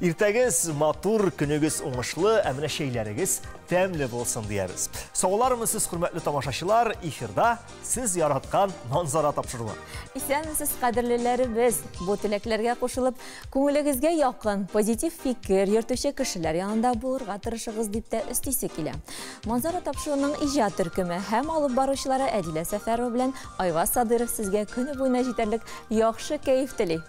Иртәгез матур, күнегез уңышлы, әміне шейләрегіз тәмлі болсын диябіз. Сауларымыз, хөрмәтле тамашачылар, эфирда сіз яратқан манзара тапшырылы. Исәнмесез, кадерлеләребез, бу теләкләргә кушылып, күңелегезгә якын, позитив фикер йөртүче кешеләр янында булырга тырышыгыз дип тә өстисе килә. Манзара тапшыруның иҗат төркеме һәм алып баручылары Әдилә Сәфәрова белән Айваз Садыров сезгә көне буена җитәрлек яхшы кәеф тели.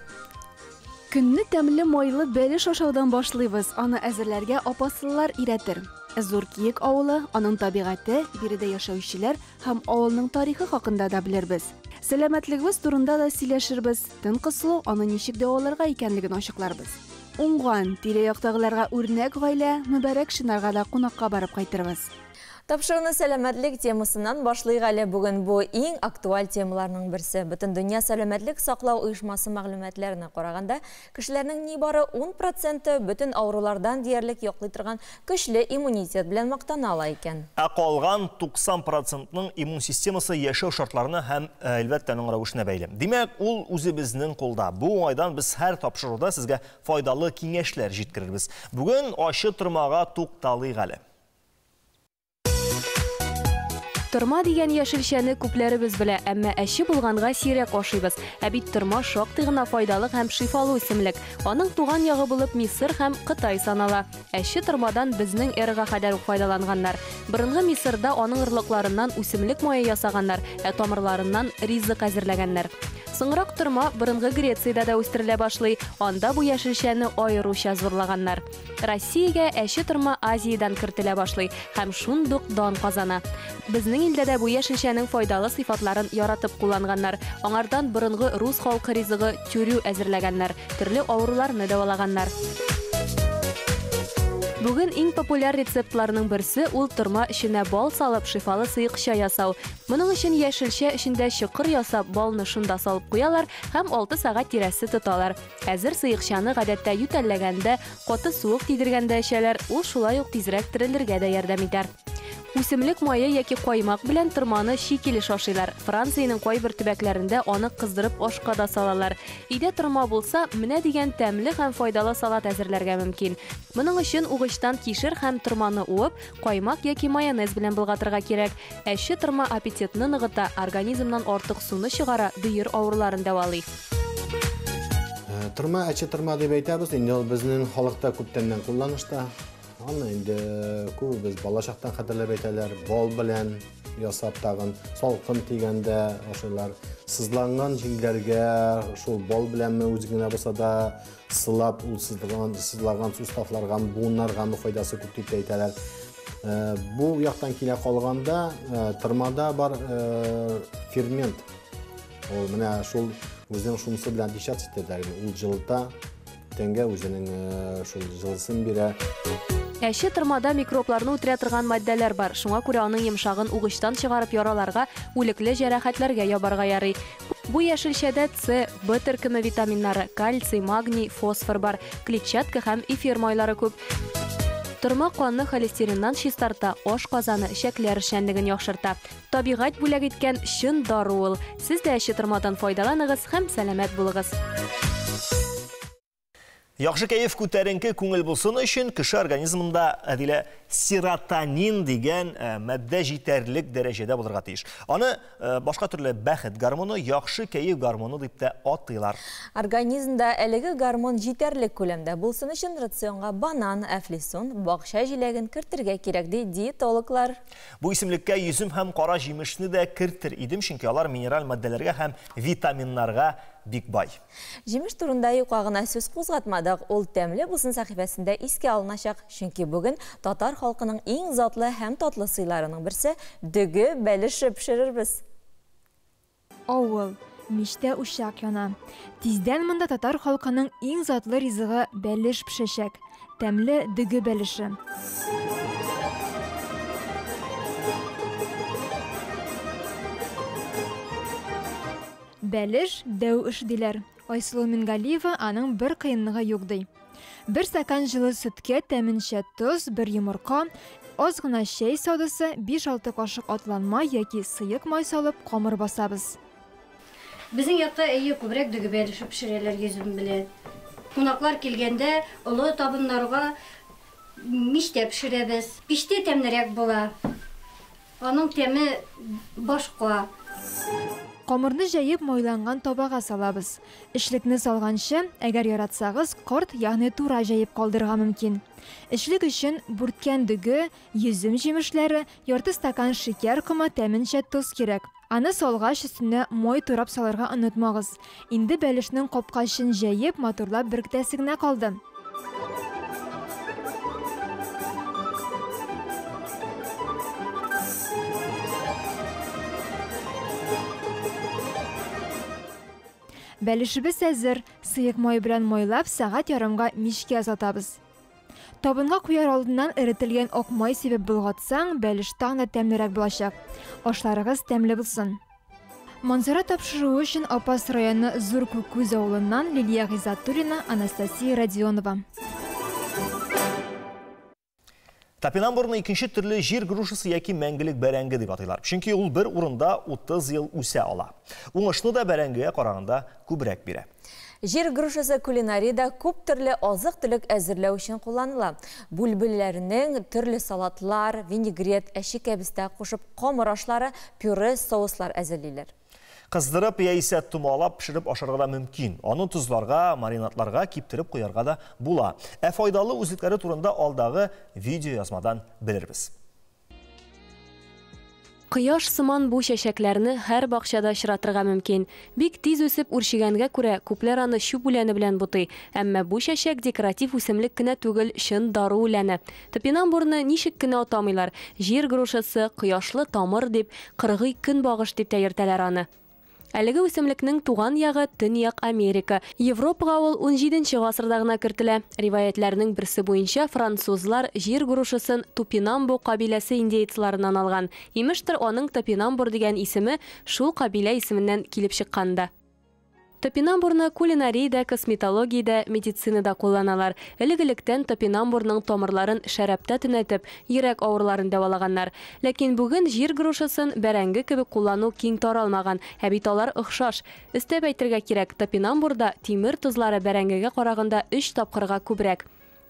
Көнне тәмле майлы бәлеш ашаудан башлыйбыз. Аны әзерләргә апасылар иретер. Зур Киек авылы, аның табигате, биредә яшәүчеләр һәм авылның тарихы хакында да белербез. Сәламәтлегебез турында да сөйләшербез. Тын кысылу аны ничек дәваларга икәнлеген ачыкларбыз. Уңган, тирә-яктагыларга үрнәк гаилә, мүбәрәк шынарга да кунакка барып кайтырбыз. Тапшыруны сәламәтлек темасынан башлыйк әле бүген бу иң актуаль темаларның берсе. Бөтен дөнья сәламәтлек саклау оешмасы мәгълүматларына караганда, кешеләрнең нибары 10% бөтен авырулардан диярлек яклый торган көчле иммунитет белән мактана икән. Ә калган 90%-ның иммун системасы яшәү шартларына һәм әлбәттә аның рәвешенә бәйле. Димәк, ул үзебезнең кулда. Бу уңайдан без һәр тапшыруда сезгә файдалы киңәшләр җиткерербез. Бүген ачы тормага тукталыйк әле. Тырма дигән яшелчәне күпләребез белә, әмма әче булганга сирәк ашыйбыз. Ә бит тырма шактый гына файдалы һәм шифалы үсемлек. Аның туган ягы булып Мисыр һәм Кытай санала. Әче тырмадан безнең эрага кадәр файдаланганнар. Борынгы Мисырда аның ырлыкларыннан үсемлек мае ясаганнар, ә тамырларыннан ризык әзерләгәннәр. Соңрак тырма борынгы Грециядә дә үстерелә башлый. Анда бу яшелчәне аеруча зурлаганнар. Россиягә әче тырма Азиядан кертелә башлый һәм шундук дан казана. Безнең илдә дә бу яшелчәнең файдалы сыйфатларын яратып кулланганнар. Аңардан борынгы рус халкы ризыгы тюрю әзерләгәннәр, төрле авыруларны дәвалаганнар. Бүген иң популяр рецептларның берсе ул тырма эченә бал салып шифалы сыйкча ясау. Моның өчен яшелчә эчендә чокыр ясап, балны шунда салып куялар һәм 6 сагать тирәсе тоталар. Әзер сыйкчаны гадәттә ютәлләгәндә, каты суык тидергәндә эчәләр, ул шулай ук тизрәк терелергә дә ярдәм итәр. Үсемлек мае яки каймак белән тырманы шикелле ашыйлар. Франциянең кайбер төбәкләрендә аны кыздырып ашка да салалар. Өйдә тырма булса, менә дигән тәмле һәм файдалы салат әзерләргә мөмкин. Моның өчен угычтан кишер һәм тырманы уып, каймак яки майонез белән булгатырга кирәк. Әче тырма аппетитны ныгыта, организмнан артык суны чыгара, бөер авыруларын дәвалый. Тырма, әче тырма дип әйтәбез, инде ул безнең халыкта күптәннән кулланышта. Аны инде күбез балачактан хәтерләп әйтәләр, бал белән ясап тагын салкын тигәндә ашыйлар. Сызланган җиңләргә шул бал беләнме үзгенә булса да сылап ул сызлаган суставларга, буыннарга файдасы күп дип әйтәләр. Бу яктан килә калганда тырмада бар фермент. Ул менә шул үзенең шунысы белән дишат итәләр. Ул җылыта, тәнгә үзенең шул җылысын бирә. Әче тырмада микробларны үтерә торган матдәләр бар. Шуңа күрә аның йомшагын угычтан чыгарып яраларга, үлекле җәрәхәтләргә ябарга ярый. Бу яшелчәдә С, Б төркеме витаминнары, кальций, магний, фосфор бар, клетчатка һәм эфир майлары күп. Тырма канны холестериннан чистарта, аш казаны, шәкләр эшчәнлеген яхшырта. Табигать бүләк иткән чын дару ул. Сез дә әче тырмадан файдаланыгыз һәм сәламәт булыгыз. Яхшы кәеф күтәренке күңел булсын өчен кеше организмында Әдилә серотонин дигән матдә җитәрлек дәрәҗәдә булырга тиеш. Аны башка төрле бәхет гормоны, яхшы кәеф гормоны дип тә атыйлар. Организмда әлеге гормон җитәрлек күләмдә булсын өчен рационга банан, әфлисун, бакча җиләген кертергә кирәк ди диетологлар. Бу исемлеккә йөзем һәм кара җимешне дә кертер идем, чөнки алар минераль матдәләргә һәм витаминнарга бик бай. Җимеш турында юкагына сүз кузгатмадык. Ул тәмле булсын сәхифәсендә искә алыначак, чөнки бүген татар халкының иң затлы һәм татлы сыйларының берсе дөге бәлеше пешерербез. Авыл, мичтә ушак яна. Тиздән монда татар халкының иң затлы ризыгы бәлеш пешәчәк. Тәмле дөге бәлеше. Бәлеш дәү эш диләр. Айсылу Мингалиева аның бер кыенлыгы юк ди. Бер стакан җылы сөткә тәминчә тоз, бер йомырка, аз гына чәй содасы, 5-6 кашык атланма яки сыек май салып камыр басабыз. Безнең якта күбрәк дөге бәлеше пешерәләр йөзем белән. Кунаклар килгәндә, олы табыннарга мичтә пешерәбез. Пиштә тәмлерәк була. Аның тәме башка. Камырны җәеп мойланган табага салабыз. Эшлекне салганчы, әгәр яратсагыз, корт, ягъни тура җәеп калдырырга мөмкин. Эшлек өчен бүрткән дөге, йөзем җимешләре, ярты стакан шикәр комы, тәминчә туз кирәк. Аны салгач өстенә мой турап салырга онытмагыз. Инде бәлешнең капкачын җәеп, матурлап беркетәсе генә калды. Бәлешебез әзер, сыек май белән мойлап, сәгать ярымга мичкә озатабыз. Табынга куяр алдыннан эретелгән ак май сибеп болгатсаң, бәлеш тагын да тәмлерәк булачак. Ашларыгыз тәмле булсын. Манзара тапшыруы өчен Апас районы Зур Күкүз авылыннан Лилия Гизатуллина, Анастасия Родионова. Топинамбурны икенче төрле җир грушасы яки мәңгелек бәрәңге дип атыйлар. Чөнки ул бер урында 30 ел үсә ала. Уңышлы да бәрәңгегә караганда күбрәк бирә. Җир грушасы кулинариядә күп төрле азык-төлек әзерләү өчен кулланыла. Бүлбелләрнең төрле салатлар, винегрет, әче кәбестә кушып, камыр ашлары, пюре, соуслар әзерлиләр. Кыздырып яисә тумалап пешереп ашарга да мөмкин. Аны тузларга, маринатларга киптереп куярга да була. Файдалы үзәкләре турында алдагы видео язмадан белербез. Кыяш сыман бу чәчәкләрне һәр бакчада очратырга мөмкин. Бик тиз үсеп үрчигәнгә күрә, күпләр аны чүп үләне белән бутый. Әмма бу чәчәк декоратив үсемлек кенә түгел, чын дару үләне. Топинамбурны ничек кенә атамыйлар? Җир грушасы, кыяшлы тамыр дип, 40 көн багыш дип тә йөртәләр аны. Әлеге үсемлекнең туган ягы Төньяк Америка. Европага ул 17нче гасырда гына кертелә. Риваятләрнең берсе буенча французлар җир грушасын Тупинамбу кабиләсе индеецларыннан алган. Имештер, аның Топинамбур дигән исеме шул кабилә исеменнән килеп чыкканда. Топинамбурны кулинарияда, косметологиядә, медицинада кулланалар. Элек-электән топинамбурның тамырларын шәрәптә төнәтеп, йөрәк авыруларын дәвалаганнар. Ләкин бүген җир грушасын бәрәңге кебек куллану киң таралмаган. Ә бит алар охшаш. Өстәп әйтергә кирәк, топинамбурда тимер тузлары бәрәңгегә караганда 3 тапкырга күбрәк.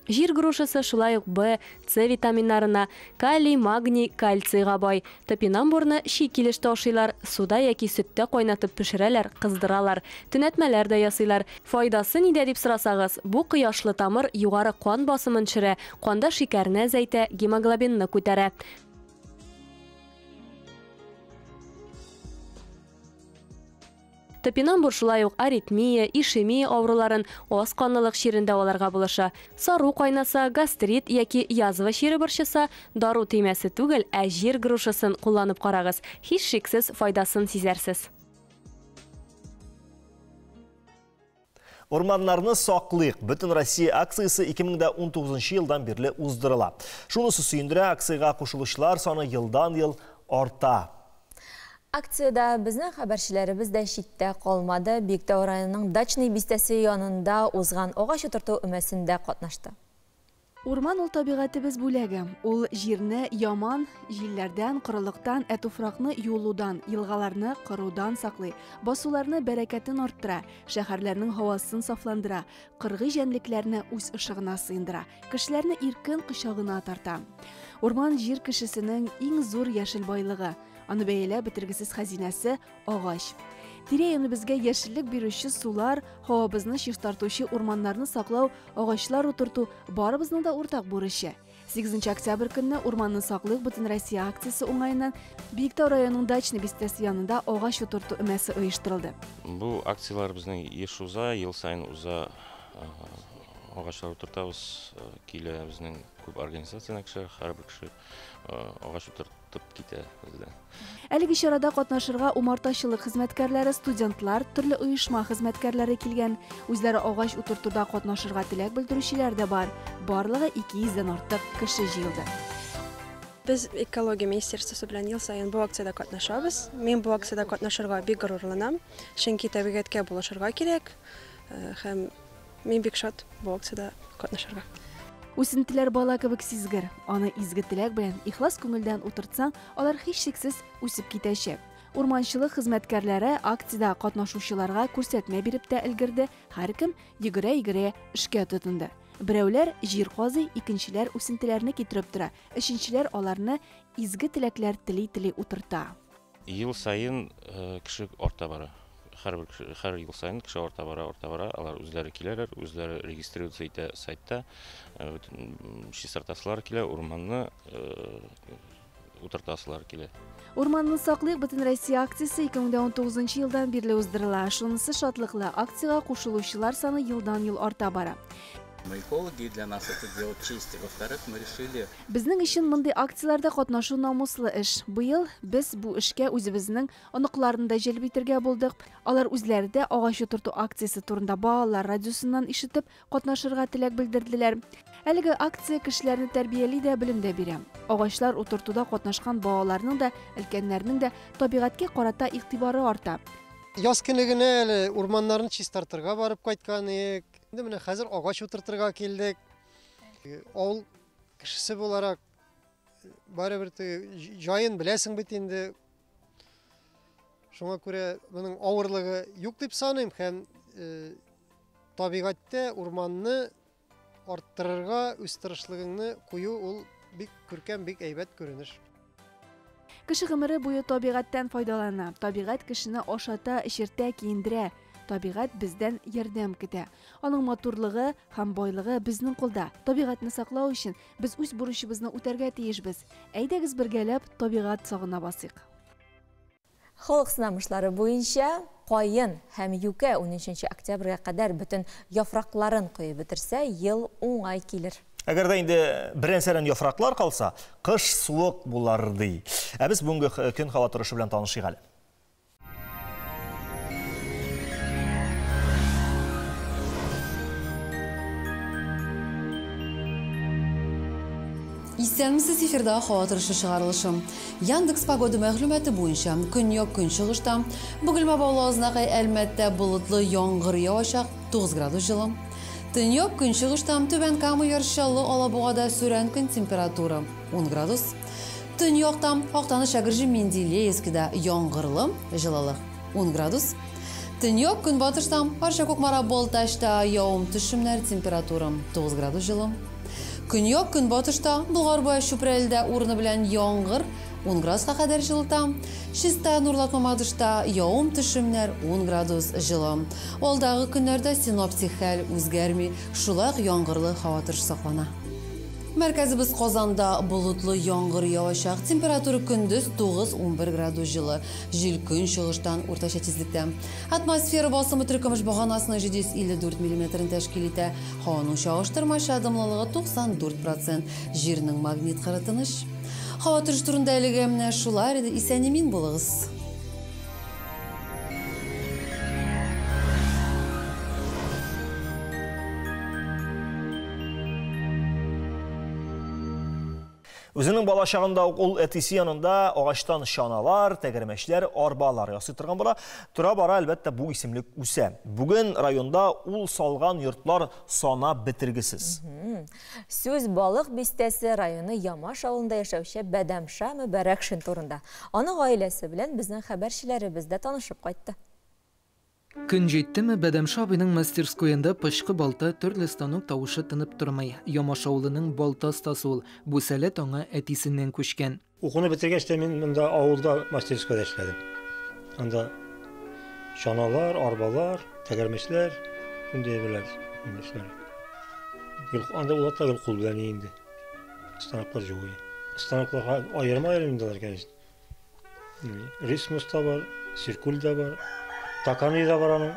Җир грушасы шулай ук Б, С витаминнарына, калий, магний, кальцийга бай. Топинамбурны чи килештә ашыйлар, суда яки сөттә кайнатып пешерәләр, кыздыралар, төнәтмәләр дә ясыйлар. Файдасы нидә дип сорасагыз, бу кыяшлы тамыр югары кан басымын төшерә, канда шикәрне әзәйтә, гемоглобинны күтәрә. Топинамбур шулай ук аритмия, ишемия авыруларын аз канлылык чирендә аларга булыша. Сару кайнаса, гастрит яки язва чире борчыса, дару тимәсе түгел, ә җир грушасын кулланып карагыз. Һич шиксез файдасын сизәрсез. Орманнарны саклыйк. Бөтен Россия акциясы 2019 елдан бирле уздырыла. Шунысы сөендерә, акцияга кушылучылар саны елдан-ел арта. Акцияда безнең хәбәрчеләребез дә читтә калмады. Биектау районының Дачный бистәсе янында узган агач утырту өмәсендә катнашты. Урман ул табигатыбыз бүләге. Ул җирне яман җилләрдән, корылыктан, туфракны юлудан, елгаларны кырудан саклый, басуларны бәрәкәтен арттыра, шәһәрләрнең һавасын сафландыра, кыргый җәнлекләрне үз ышыгына сыендыра, кешеләрне иркен кочагына тарта. Урман җир кешесенең иң зур яшел байлыгы. Аны бәяләп бетергесез хәзинәсе агач. Тирә-яныбызга яшеллек бирүче сулар, һавабызны чистартучы урманнарны саклау, агачлар утырту барыбызның да уртак бурычы. 8 октябрь көнне урманны саклыйк бөтен Россия акциясе уңаеннан Биектау районының Дачный бистәсе янында агач утырту өмәсе оештырылды. Бу акциялар безнең еш уза, ел сайын уза, агачлар утыртабыз, килә безнең күп организациянең кеше, һәрбер кеше агач утыртып китә бездә. Әлеге чарада катнашырга умартачылык хезмәткәрләре, студентлар, төрле оешма хезмәткәрләре килгән. Үзләре агач утыртуда катнашырга теләк белдерүчеләр дә бар. Барлыгы 200дән артык кеше җыелды. Без экология министерствосы белән ел сайын бу акциядә катнашабыз. Мин бу акциядә катнашырга бик горурланам. Чөнки табигатькә булышырга кирәк. Һәм мин бик шат бу акциядә катнашырга. Үсентеләр бала кебек сизгер. Аны изге теләк белән ихлас күңелдән утыртсаң, алар һичшиксез үсеп китәчәк. Урманчылык хезмәткәрләре акциядә катнашучыларга күрсәтмә биреп тә өлгерде. Һәркем йөгерә-йөгерә эшкә тотынды. Берәүләр җир казый, икенчеләр үсентеләрне китереп тора, өченчеләр аларны изге теләкләр тели утырта. Ел сайын кеше арта бара. Һәр ел сайын кеше арта бара, алар үзләре киләләр, үзләре регистрация итә сайтта, чистартасылар килә, урманны утыртасылар килә. Урманны саклыйк бөтен Россия акциясе 2019 елдан бирле уздырыла. Шунысы шатлыклы, акциягә кушылучылар саны елдан-ел арта бара. Мы экологи, для нас это дело чести. Во-вторых, мы решили... Безнең өчен мондый акцияләрдә катнашу намуслы эш. Быел без бу эшкә үзебезнең оныкларны да җәлеп итәргә булдык. Алар үзләре дә агач утырту акциясе турында балалар радиосыннан ишетеп катнашырга теләк белдерделәр. Әлеге акция кешеләрне тәрбияли дә, белем дә бирә. Агачлар утыртуда катнашкан балаларның да, өлкәннәрнең дә табигатькә карата игътибары арта. Яз көне генә урманнарны чистартырга барып кайткан идек. Инде менә хәзер агач утыртырга килдек. Авыл кешесе буларак барыбер җаен беләсең бит инде. Шуңа күрә моның авырлыгы юк дип саныйм һәм табигатьтә урманны арттырырга үз тырышлыгыңны кую ул бик күркәм, бик әйбәт күренеш. Кеше гомере буе табигатьтән файдалана. Табигать кешене ашата, эчертә, киендерә. Табигать бездән ярдәм көтә. Аның матурлыгы һәм байлыгы безнең кулда. Табигатьне саклау өчен без үз бурычыбызны үтәргә тиешбез. Әйдәгез бергәләп табигать сагына басыйк. Халык сынамышлары буенча кайын һәм юкә 13 октябрьгә кадәр бөтен яфракларын коеп бетерсә, ел уңай килер. Әгәр дә инде беренсәрен яфраклар калса, кыш суык булар ди. Ә без бүгенге көн һава торышы белән танышыйк әле. Исәнмесез, эфирда һава торышы чыгарылышым. Яндекс погода мәгълүматы буенча көньяк көнчыгышта Бөгелмә Балазынакай Әлмәттә болытлы яңгыр явачак 9 градус җылы. Төньяк көнчыгышта Түбән Кама Яршаллы Алабугада сүрән көн температура 10 градус. Төньякта Актаныш Әгерҗе Менделеевскида яңгырлы җылылык 10 градус. Төньяк көнбатышта Арча Кукмара Балтачта явым-төшемнәр температура 9 градус җылы. Көньяк көнбатышта Болгарбай Чүпрәлдә урыны белән яңгыр 10 градуска кадәр җылыта. Чиста Нурлат Мамадышта явым-төшемнәр 10 градус җылы. Алдагы көннәрдә синоптик хәл үзгәрми, шулай яңгырлы һава торышы саклана. Мәркәзебез Казанда болытлы яңгыр явачак, температура көндез 9-11 градус җылы. Җил көн чыгыштан уртача тизлектә. Атмосфера басымы төркемеш баганасының 754 мм тәшкил итә. Һаваның чагыштырмача дымлылыгы 94%. Җирнең магнит кыры тыныч. Һава торышы турында әлегә менә шулай иде, исән-имин булыгыз. Үзенең балачагында ул әтисе янында агачтан чаналар, тәгәрмәчләр, арбалар ясый торган була. Тора бара әлбәттә бу исемлек үсә. Бүген районда ул салган йортлар санап бетергесез. Сүз балык бистәсе районы Ямаш авылында яшәүче Бәдәмша Мөбәрәкшин турында. Аның гаиләсе белән безнең хәбәрчеләребез дә танышып кайтты. Көн җиттеме, Бәдәмша абыйның мастерскойында пышкы балта төрле станок тавышы тынып тормый. Ямаш авылының балта стасы ул. Бу сәләт аңа әтисеннән күчкән. Укуны бетергәч тә мин монда авылда мастерскойда эшләдем. Анда чаналар, арбалар, тәгәрмәчләр, шундый әйберләр эшләр. Анда ул та кул белән инде. Станоклар җуй. Станокларга аерма-аермалар конечно. Рисмус та бар, циркуль да бар. Таканы да бар аның.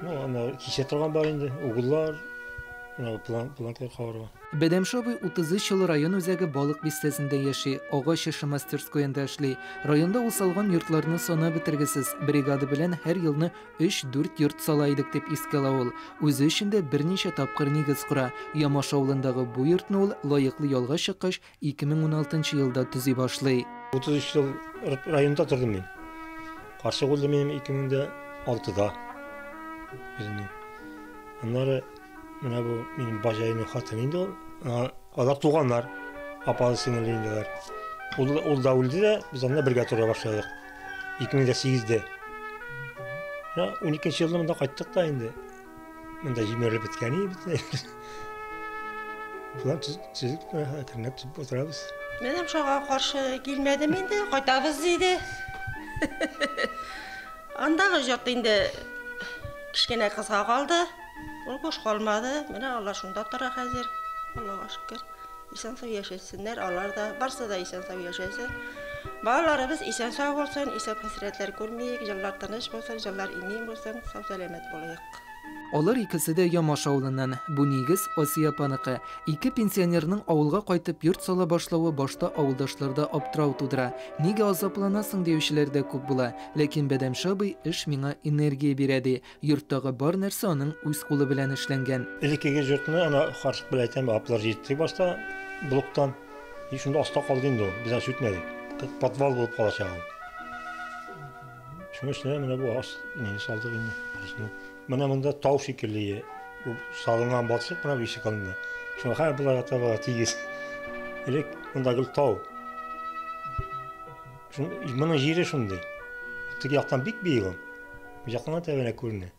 Ана кисе торган бар инде, угыллар, планклар кабырга. Бәдәмша абый 33 ел район үзәге балык бистәсендә яши, агач эше мастерскойында эшли. Районда ул салган йортларны санап бетергесез. Бригада белән һәр елны 3-4 йорт сала идек дип искә ала ул. Үзе өчен дә берничә тапкыр нигез кура. Ямаш авылындагы бу йортны ул лаеклы ялга чыккач 2016 елда төзи башлый. 33 ел районда тордым мин. Каршы булды минем 2006-да. Аннары менә бу минем бажайның хатын инде ул. Алар туганнар, апалы сеңелләр. Ул да үлде дә, без анда бергә тора башладык. 2008-дә. 12-нче елда монда кайттык та инде. Монда җимерелеп беткән иде. Шулай төзек кирнәп төзеп утырабыз. Менә шуга каршы килмәдем инде, кайтабыз диде. Андагы җорт инде кичкенә кызга калды. Ул буш калмады. Менә алар шунда тора хәзер. Аллага шөкер. Исән-сау яшәсеннәр, алар да, барсы да исән-сау яшәсен. Балаларыбыз исән-сау булсын, исәп-хәсрәтләр күрмәйек, җыллар тыныч булсын, җыллар имин булсын, сау-сәламәт булыйк. Алар икесе дә Ямаш авылыннан. Бу нигез Асия апаныкы. Ике пенсионерның авылга кайтып йорт сала башлавы башта авылдашларда аптырау тудыра. Нигә азапланасың диючеләр дә күп була. Ләкин Бәдәмшә абый эш миңа энергия бирә ди. Йорттагы бар нәрсә аның үз кулы белән эшләнгән. Элеккеге йортны ана Харшык белән әйтәм, аплар җитте башта блоктан. И шунда аста калды инде ул. Бездән сүтмәде. Подвал булып калачагы. Шуңа эшләр менә бу аш ни салдык инде. Менә монда тау шикелле. Бу салынган балчык менә бу ишек алдында. Шуңа һәр булар атабага тигез. Элек монда гел тау. Моның җире шундый. Теге яктан бик биек. Бу яктан тәбәнә күренә.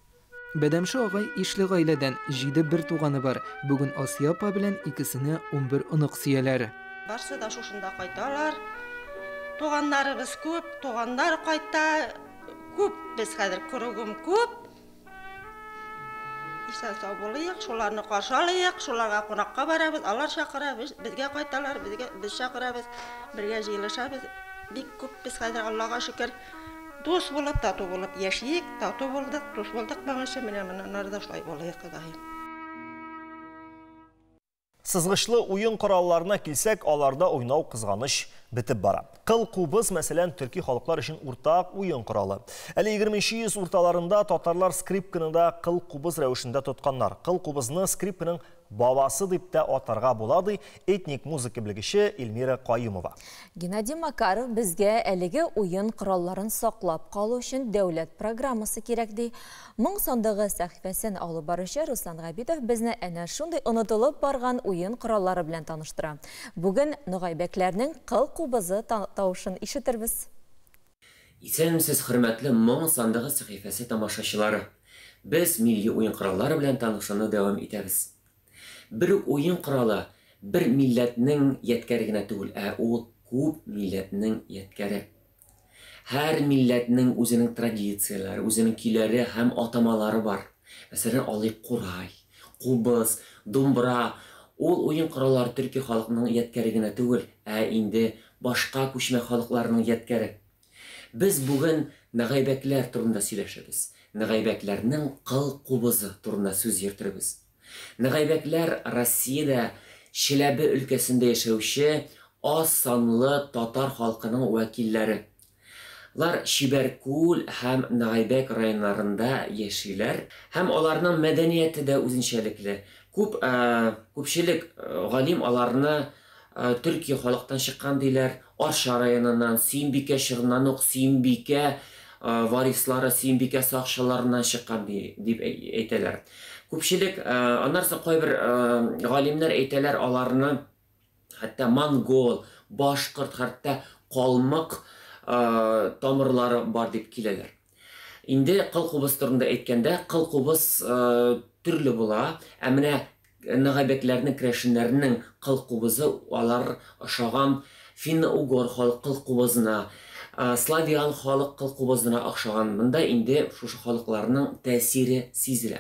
Бәдәмшә агай ишле гаиләдән 7 бер туганы бар. Бүген Асия апа белән икесенә 11 онык сөяләр. Барсы да шушында кайталар. Туганнарыбыз күп, туганнар кайта. Күп без хәзер курыгым күп. Исән-сау булыйк, шуларны каршы алыйк, шуларга кунакка барабыз, алар чакыра, безгә кайталар, без чакырабыз, бергә җыелышабыз. Бик күп без хәзер Аллага шөкер дус булып, тату булып яшик, тату булдык, дус булдык багышы менә монда шулай булыйк даим. Сызгычлы уен коралларына килсәк, аларда уйнау кызганыч битеп бара. Кыл-кубыз, мәсәлән, төрки халыклар өчен уртак уен коралы. Әле 20-нче йөз урталарында татарлар скрипканы да кыл-кубыз рәвешендә тотканнар. Кыл-кубызны скрипканың бабасы дип тә атарга була, этник музыка белгече Эльмира Каюмова. Геннадий Макаров безгә әлеге уен коралларын саклап калу өчен дәүләт программасы кирәк ди. Моң сандыгы сәхифәсен алып баручы Руслан Габидов безне әнә шундый онытылып барган уен кораллары белән таныштыра. Бүген Ногайбәкләрнең кыл-кубызы тавышын ишетербез. Исәнмесез, хөрмәтле моң сандыгы сәхифәсе тамашачылары. Без милли уен кораллары белән танышуны дәвам итәбез. Бер уен коралы бер милләтнең яткәре генә түгел, ул күп милләтнең яткәре. Һәр милләтнең үзенең традицияләре, үзенең көйләре һәм атамалары бар. Мәсәлән, алыйк курай, кубыз, думбра. Ул уен кораллары төрки халкының яткәре генә түгел, инде башка күчмә халыкларның яткәре. Без бүген Ногайбәкләр турында сөйләшәбез. Ногайбәкләрнең кыл-кубызы турында сүз йөртәбез. Ногайбәкләр Россиядә Чиләбе өлкәсендә яшәүче аз санлы татар халкының вәкилләре. Алар Чибәркүл һәм Ногайбәк районнарында яшиләр, һәм аларның мәдәнияте дә үзенчәлекле. Күпчелек галим аларны Төркия халыктан чыккан диләр. Арча районыннан, Сөембикә чорыннан ук Сөембикә варислары, Сөембикә сакчыларыннан чыккан дип әйтәләр. Күпчелек, аннарсы кайбер галимнәр әйтәләр аларны хәтта монгол, башкорт, хәтта калмык тамырлары бар дип киләләр. Инде кыл-кубыз турында әйткәндә, кыл-кубыз төрле була. Менә Ногайбәкләрнең керәшеннәренең кыл-кубызы алар ошаган финно-угор халык кыл-кубызына, славян халык кыл-кубызына охшаган. Монда инде шушы халыкларның тәэсире сизелә.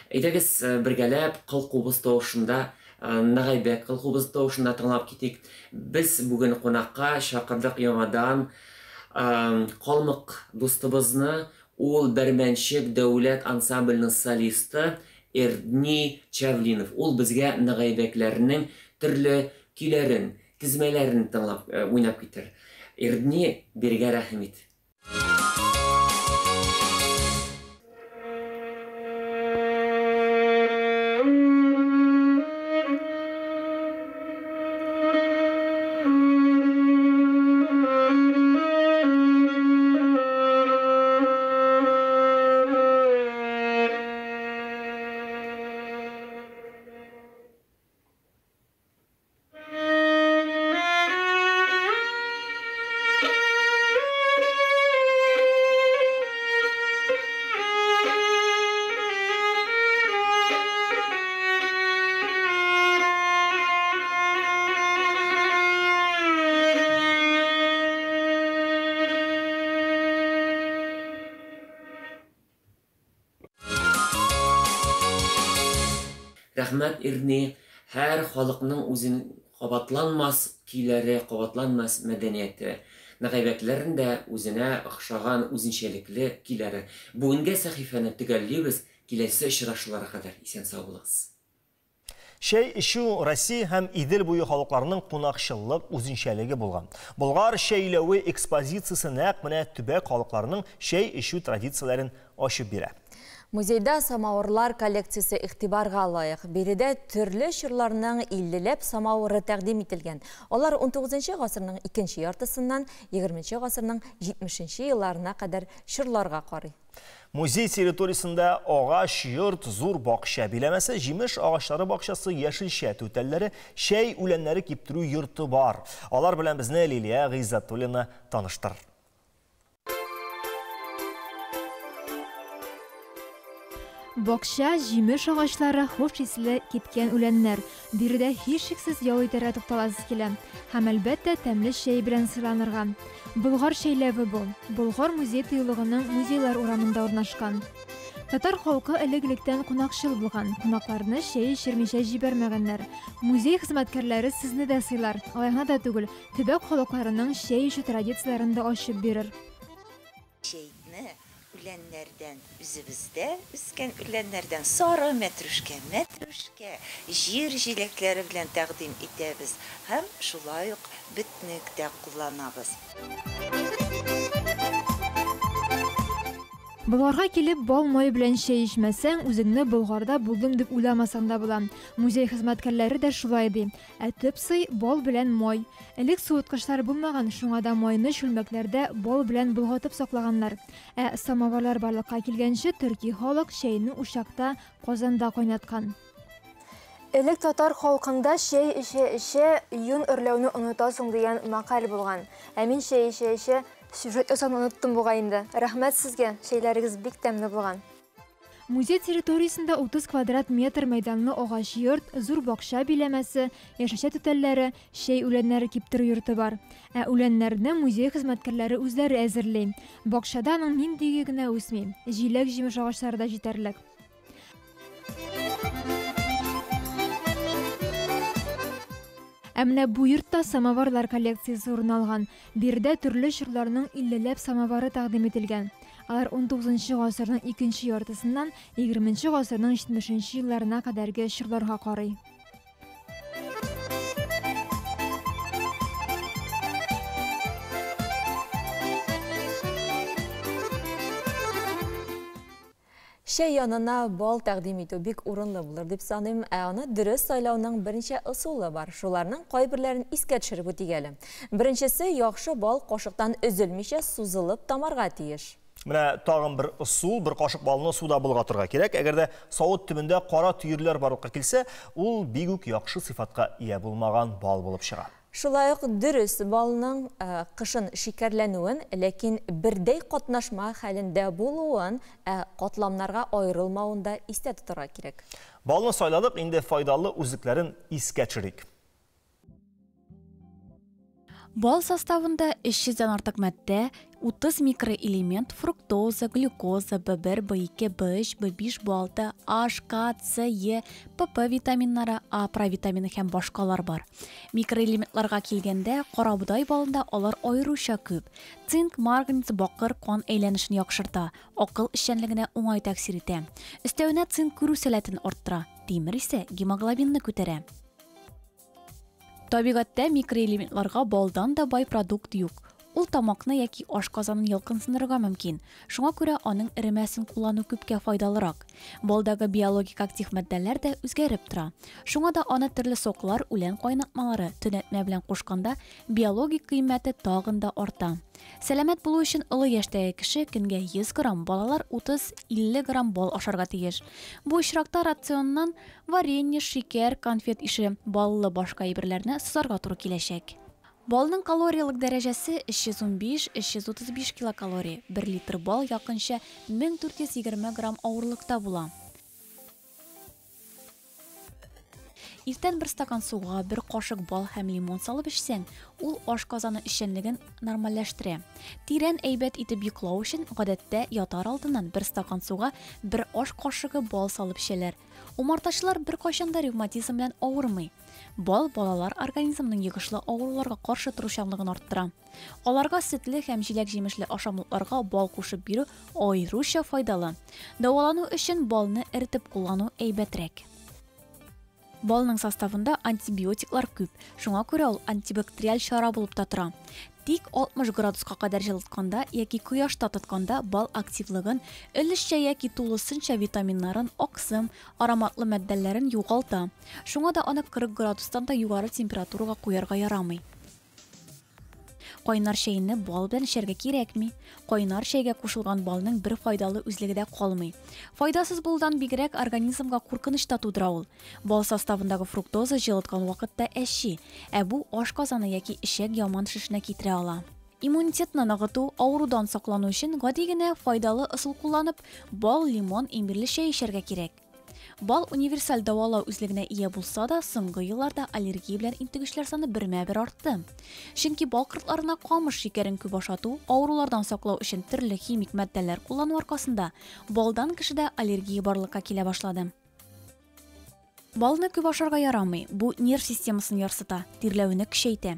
Әйдәгез бергәләп кыл-кубыз тавышында, Ногайбәк кыл-кубыз тавышында тыңлап китик. Без бүген кунакка чакырдык яңадан калмык дустыбызны, ул Бәрмәнчек дәүләт ансамбльның солисты Эрдни Чавлинов. Ул безгә Ногайбәкләрнең төрле көйләрен, тизмәләрен тыңлап уйнап китер. Эрдни, бергә рәхмәт. Рәхмәт ирне һәр халыкның үзенең кабатланмас көйләре, кабатланмас мәдәнияте, нәгайбәтләрендә үзенә охшаган үзенчәлекле көйләре. Бүгенге сәхифәне төгәллибез, киләсе очрашуларга кадәр исән сау булыгыз. Шәй эшу Россия һәм Идел буе халыкларының кунакчыллык үзенчәлеге булган. Болгар шәйләве экспозициясе нәкъ менә төбәк халыкларының шәй эшу традицияләрен ачып бирә. Музейда самавырлар коллекциясе игътибарга лайык. Биредә төрле чорларның 50ләп самавыры тәкъдим ителгән. Алар 19 гасырның 2нче яртысыннан 20 гасырның 70 елларына кадәр чорларга карый. Музей территориясында агач йорт, зур бакча биләмәсе, җимеш агачлары бакчасы, яшелчә түтәлләре, шәй үләннәре киптерү йорты бар. Алар белән безне Лилия Гыйззатуллина таныштырыр. Бакча, җимеш агачлары, хош исле киткән үләннәр. Биредә һичшиксез ял итәргә тукталасыз килә. Һәм әлбәттә тәмле шәй белән сыйланырга. Болгар шәйләве бу. Болгар музей тыюлыгының музейлар урамында урнашкан. Татар халкы элек-электән кунакчыл булган. Кунакларны шәй эчермичә җибәрмәгәннәр. Музей хезмәткәрләре сезне дә сыйлар. Алайна да түгел, төбәк халыкларының шәй эчү традицияләрен дә ачып бирер. Шәйне үләннәрдән үзебездә үскән үләннәрдән сары мәтрүшкә, җир җиләкләре белән тәкъдим итәбез һәм шулай ук битник тә кулланабыз. Болгарга килеп бал май белән шәй эчмәсәң, үзеңне Болгарда булдым дип уйламасаң да була. Музей хезмәткәрләре дә шулай ди. Төп сый бал белән май. Элек суыткычлар булмаган, шуңа да майны чүлмәкләрдә бал белән болгатып саклаганнар. Самоварлар барлыкка килгәнче төрки халык шәйне ушакта, казанда кайнаткан. Элек татар халкында шәй эчә юн өрләүне онытасың дигән макал булган. Мин шәй эчә сюжет ясауны оныттым бугай инде. Рәхмәт сезгә, шәйләрегез бик тәмле булган. Музей территориясендә 30 квадрат метр мәйданлы агач йорт, зур бакча биләмәсе, яшелчә түтәлләре, шәй үләннәре киптерү йорты бар. Үләннәрне музей хезмәткәрләре үзләре әзерли. Бакчада аның ниндиге генә үсми. Җиләк җимеш агачлары да җитәрлек. Менә бу йортта самоварлар коллекциясе урналган. Биредә төрле чорларның 50ләп самовары тәкъдим ителгән. Алар 19 гасырның 2нче яртысыннан 20 гасырның 70 елларына кадәрге чорларга карый. Шәй янына бал тәкъдим итү бик урынлы булыр дип саныйм. Аны дөрес сайлауның берничә ысулы бар. Шуларның кайберләрен искә төшереп үтигәле. Беренчесе, яхшы бал кашыктан өзелмичә сузылып тамарга тиеш. Менә тагын бер ысул, бер кашык балны суда болгатырга кирәк. Әгәр дә савыт төбендә кара төйерләр барлыкка килсә, ул бик үк яхшы сыйфатка ия булмаган бал булып чыга. Шулай ук дөрес балның кышын шикәрләнүен, ләкин бердәй катнашма хәлендә булуын, катламнарга аерылмавын да истә тотарга кирәк. Балны сайладык, инде файдалы үзекләрен искә төшерик. Бал составында 300-дән артык матдә, 30 микроэлемент, фруктоза, глюкоза, B1, B2, B3, B5, B6, H, K, C, E, PP витаминнары, A провитамины һәм башкалар бар. Микроэлементларга килгәндә, карабудай балында алар аеруча күп. Цинк, марганец, бакыр кан әйләнешен яхшырта, акыл эшчәнлегенә уңай тәэсир итә. Өстәвенә цинк күрү сәләтен арттыра, тимер исә гемоглобинны күтәрә. Табигатьтә микроэлементларга балдан да бай продукт юк. Ул тамакны яки ашказанын ялкынсындырырга мөмкин. Шуңа күрә аның эремәсен куллану күпкә файдалырак. Балдагы биологик актив матдәләр дә үзгәреп тора. Шуңа да аны төрле соклар, үлән кайнатмалары, төнәтмә белән кушканда биологик кыйммәте тагын да арта. Сәламәт булу өчен олы яшьтәге кеше көнгә 100 грамм, балалар 30-50 грамм бал ашарга тиеш. Бу очракта рационнан варенье, шикәр, конфет ише, баллы башка әйберләрне сызарга туры киләчәк. Балның калориялык дәрәҗәсе 315-335 килокалория. 1 литр бал якынча 1420 грамм авырлыкта була. Иртән бер стакан суга, бер кашык бал һәм лимон салып эчсәң, ул ашказаны эшчәнлеген нормальләштерә. Тирән әйбәт итеп йоклау өчен гадәттә ятар алдыннан бер стакан суга бер аш кашыгы бал салып эчәләр. Умартачылар бер кайчанда ревматизм белән авырмый. Бал балалар организмның йогышлы авыруларга каршы туручанлыгын арттыра. Аларга сөтле һәм җиләк-җимешле ашамлыкларга бал кушып бирү аеруча файдалы. Дәвалану өчен балны эретеп куллану әйбәтрәк. Балның составында антибиотиклар күп, шуңа күрә ул антибактериаль чара булып та тора. Тик 60 градуска кадәр җылытканда яки кояшта тотканда бал активлыгын, өлешчә яки тулысынча витаминнарын, оксым, ароматлы матдәләрен югалта. Шуңа да аны 40 градустан да югары температурага куярга ярамый. Кайнар чәйне бал белән эчәргә кирәкми. Кайнар чәйгә кушылган балның бер файдалы үзлеге дә калмый. Файдасыз булдан бигрәк организмга куркыныч та тудыра ул. Бал составындагы фруктоза җылыткан вакытта әши, бу ашказаны яки ишәк яман шешенә китерә ала. Иммунитетны ныгыту, авырудан саклану өчен гади генә файдалы ысул кулланып, бал, лимон, имбирле чәй эчәргә кирәк. Бал универсаль дәвалау үзлегенә ия булса да, соңгы елларда аллергия белән интегүчләр саны бермә-бер артты. Чөнки бал кортларына камыш шикәрен күп ашату, авырулардан саклау өчен төрле химик матдәләр куллану аркасында балдан кешедә аллергия барлыкка килә башлады. Балны күп ашарга ярамый. Бу нерв системасын ярсыта, тирләүне көчәйтә.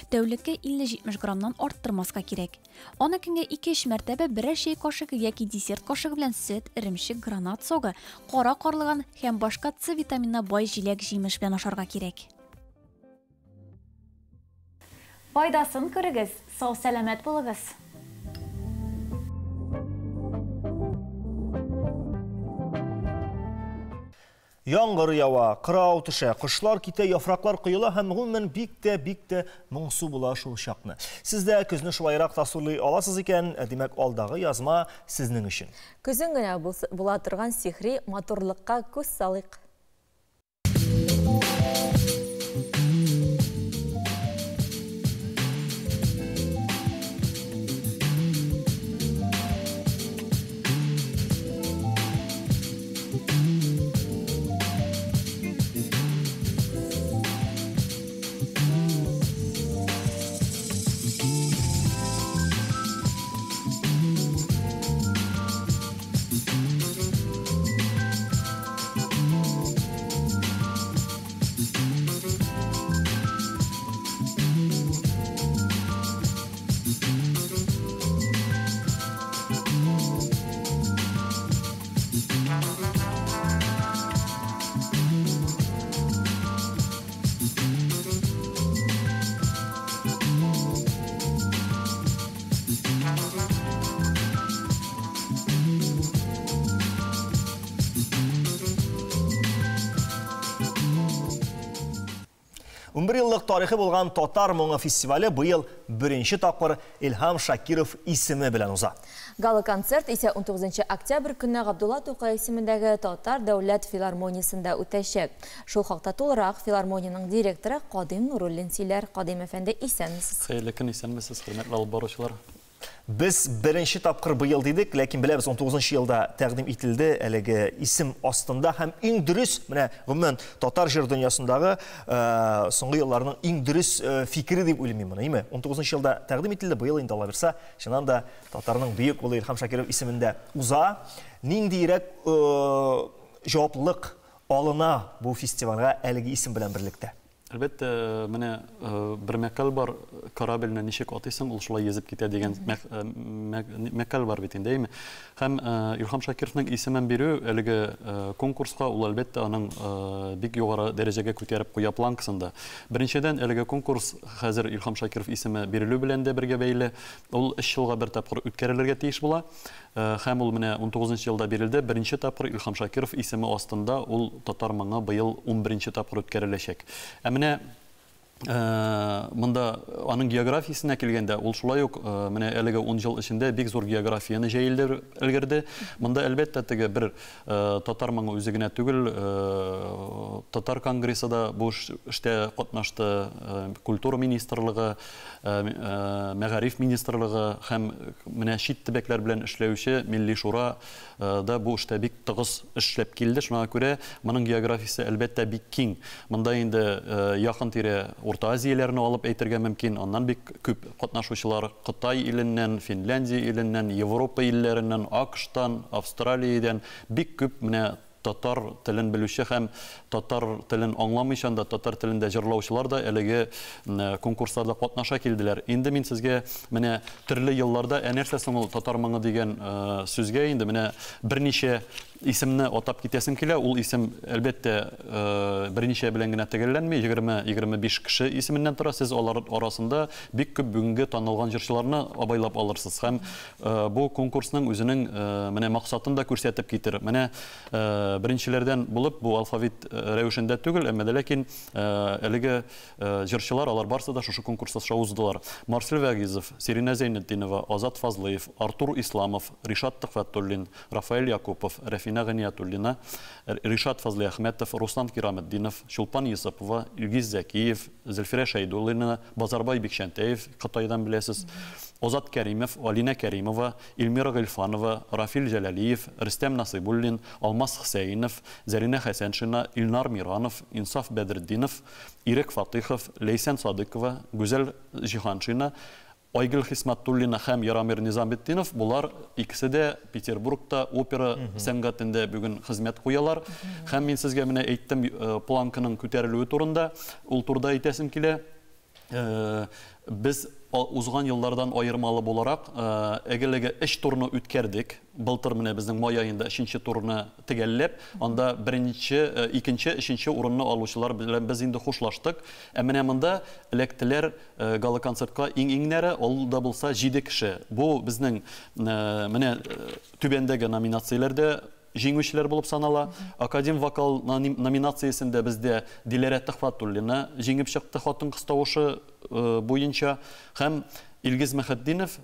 Тәүлеккә 50-70 граммнан арттырмаска кирәк. Аны көнгә 2-3 мәртәбә берәр чәй кашыгы яки десерт кашыгы белән сөт, иремчек, гранат согы, кара карлыган һәм башка С витаминына бай җиләк-җимеш белән ашарга кирәк. Файдасын күрегез, сау-сәламәт булыгыз. Яңгыр ява, кырау төшә, кышлар китә, яфраклар коела һәм гомумән бик тә моңсу була шул чакны. Сез дә көзне шулайрак тасвирлый аласыз икән, димәк алдагы язма сезнең өчен. Көзен генә була торган сихри матурлыкка күз салыйк. Bir yıllık tarixi bulgan Татар моңы фестивалі быйыл бірінші тапқыр Илхам Шакиров исеме белән уза. Гала концерт исә 19 октябрь көнне Габдулла Тукай исемендәге Татар дәүләт филармониясында үтәчәк. Шул хакта тулырак филармониянең директоры Кадим Нуруллин сөйләр. Кадим әфәнде, исәнмесез? Хәерле көн, исәнмесез, хөрмәтле алып баручылар. Biz birinci tapqır bu yıl dedik, lakin biliriz 19 yılda təqdim itildi әлеге isim astında həm ən dürüs, gümən Tatar jir dünyasındağı soңғы yıllarının ən dürüs fikri deyip uylamayım bunu, 19 yılda təqdim itildi, bu yıl indi ala birsə, şundan da Tatarның büyük ulu İlham Şakirov isimində uza, nindiyirək cavablıq alına bu festivalға әлеге isim bilən birlikdə. Әлбәттә, менә бер мәкаль бар, корабельне ничек атыйсың, ул шулай йөзеп китә дигән мәкаль бар бит инде, һәм Илхам Шакировның исемен бирү әлеге конкурска ул әлбәттә аның бик югары дәрәҗәгә күтәреп куя планкасында. Беренчедән әлеге конкурс хәзер Илхам Шакиров исеме бирелү белән дә бергә бәйле. Ул 3 елга бер тапкыр үткәрелергә тиеш була. Һәм ул менә 19 елда бирелде. Беренче тапкыр Илхам Шакиров исеме астында ул Татар моңы быел 11 тапкыр үткәреләчәк. Менә монда аның географиясына килгәндә ул шулай ук менә әлеге 10 ел эчендә бик зур географияны җәелдер өлгерде. Монда әлбәттә теге бер Татар моңы үзе генә түгел, Татар конгрессы да бу эштә катнашты, культура министрлыгы, мәгариф министрлыгы һәм менә чит төбәкләр белән эшләүче милли шура да бу эштә бик тыгыз эшләп килде. Шуңа күрә моның географиясе әлбәттә бик киң. Монда инде якын тирә Урта Азияләрне алып әйтергә мөмкин. Аннан бик күп катнашучылар Кытай иленнән, Финляндия иленнән, Европа илләреннән, АКШтан, Австралиядән бик күп менә татар телен белүче һәм татар телен аңламыйчан да татар телендә җырлаучылар да әлеге конкурсларда катнаша килделәр. Инде мин сезгә менә төрле елларда нәрсә соң ул татар моңы дигән сүзгә инде менә берничә исемне атап китәсем килә. Ул исем әлбәттә берничә белән генә төгәлләнми, 20-25 кеше исеменнән тора. Сез алар арасында бик күп бүгенге танылган җырчыларны абайлап алырсыз. Һәм бу конкурсның үзенең менә максатын да күрсәтеп китер. Менә беренчеләрдән булып бу алфавит рәвешендә түгел, әмма ләкин әлеге җырчылар алар барсы да шушы конкурста уздылар. Марсель Вагизов, Сирина Зәйнетдинова, Азат Фазлыев, Артур Исламов, Ришат Төхвәтуллин, Рафаэль Якупов, Рафина Ганиятуллина, Ришат Фазли Ахметов, Руслан Кираметдинов, Чулпан Йосипова, Илгиз Зәкиев, Зөлфирә Шәйдуллина, Базарбай Бикшәнтәев, Кытайдан беләсез, Озат Кәримов, Алина Кәримова, Илмира Гыйльфанова, Рафил Җәләлиев, Рөстәм Насыйбуллин, Алмас Хусәйнов, Зәринә Хәсәншина, Илнар Миранов, Инсаф Бәдретдинов, Ирек Фатыйхов, Лейсән Садыкова, Гүзәл Җиһаншина, Айгөл Хисмәтуллина һәм Ярамир Низамбетдинов, булар икесе дә Петербургта опера сәнгатендә бүген хезмәт куялар. Һәм мин сезгә менә әйттем планканың күтәрелүе турында, ул турыда әйтәсем килә. Без узган еллардан айырмалы буларак әгелеге 3 турны үткәрдек. Былтыр менә безнең май аенда 3нче турны төгәлләп, анда 1нче, 2нче, 3нче урынны алучылар белән без инде хушлаштык. Ә менә монда электеләр гала концертка иң-иңнәре ул да булса 7 кеше. Бу безнең менә түбәндәге номинацияләрдә җиңүчеләр булып санала. Академ вокал номинациясендә бездә Диләрә Төхвәтуллина җиңеп чыкты хатын-кыз тавышы буенча һәм Илгиз Мәхәтдинов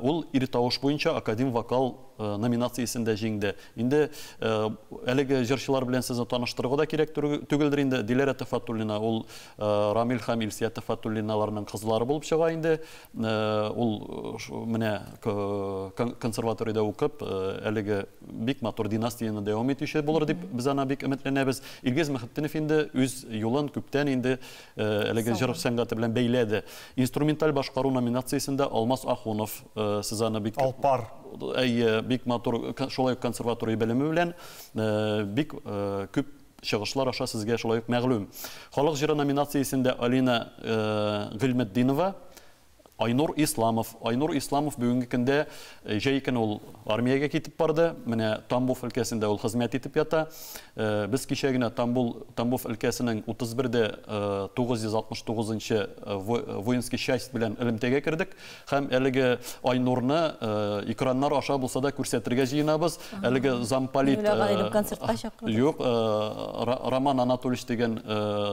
ул ир тавыш буенча Академ вокал номинациясендә җиңде. Инде әлеге җырчылар белән сезне таныштырырга да кирәк түгелдер инде. Диләрә Төхвәтуллина ул Рамил һәм Илсия Төхвәтуллиналарның кызлары булып чыга инде. Ул менә консерваториядә укып, әлеге бик матур династияны дәвам итүче булыр дип без аны бик өметләнәбез. Илгиз Мәхәтдинов инде үз юлын күптән инде әлеге җыр сәнгате белән бәйләде. Инструменталь башкару номинациясендә Алмас Ахунов сез аны бик Алпар бик матур шулай консерватория белеме белән бик күп чыгышлар аша сезгә шулай мәгълүм. Халык җыры номинациясендә Алина Гыйльметдинова, Айнур Исламов. Айнур Исламов бүгенге көндә җәйкен ул армиягә китеп барды. Менә Тамбов өлкәсендә ул хезмәт итеп ята. Без кичә генә Тамбов өлкәсенең 31-дә 969-нчы воинский часть белән элемтәгә кердек. Һәм әлеге Айнурны экраннар аша булса да күрсәтергә җыенабыз. Әлеге замполит юк, Роман Анатольевич дигән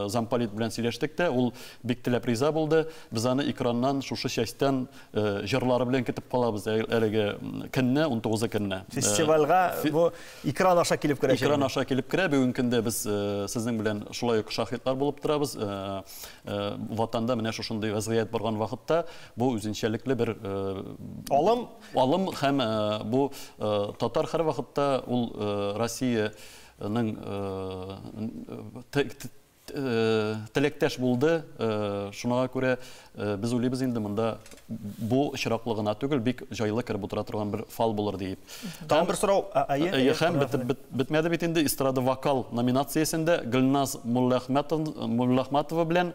замполит белән сөйләштек тә, ул бик теләп риза булды. Без аны экраннан шушы частьтан җырлары белән китеп калабыз әлеге көнне, 19 көнне. Фестивальгә бу экран аша килеп керә. Экран аша килеп керә. Бүгенге көндә без сезнең белән шулай ук шаһитлар булып торабыз. Ватанда менә шушындый вазгыять барган вакытта бу үзенчәлекле бер алым һәм бу татар һәр вакытта ул Россияның теләктәш булды. Шуңа күрә без уйлыйбыз инде монда бу очраклыгына түгел, бик җайлы кереп утыра торган бер фал булыр дип. Там бер сорау, һәм бетмәде бит инде эстрада вокал номинациясендә Гөлназ Муллахматова белән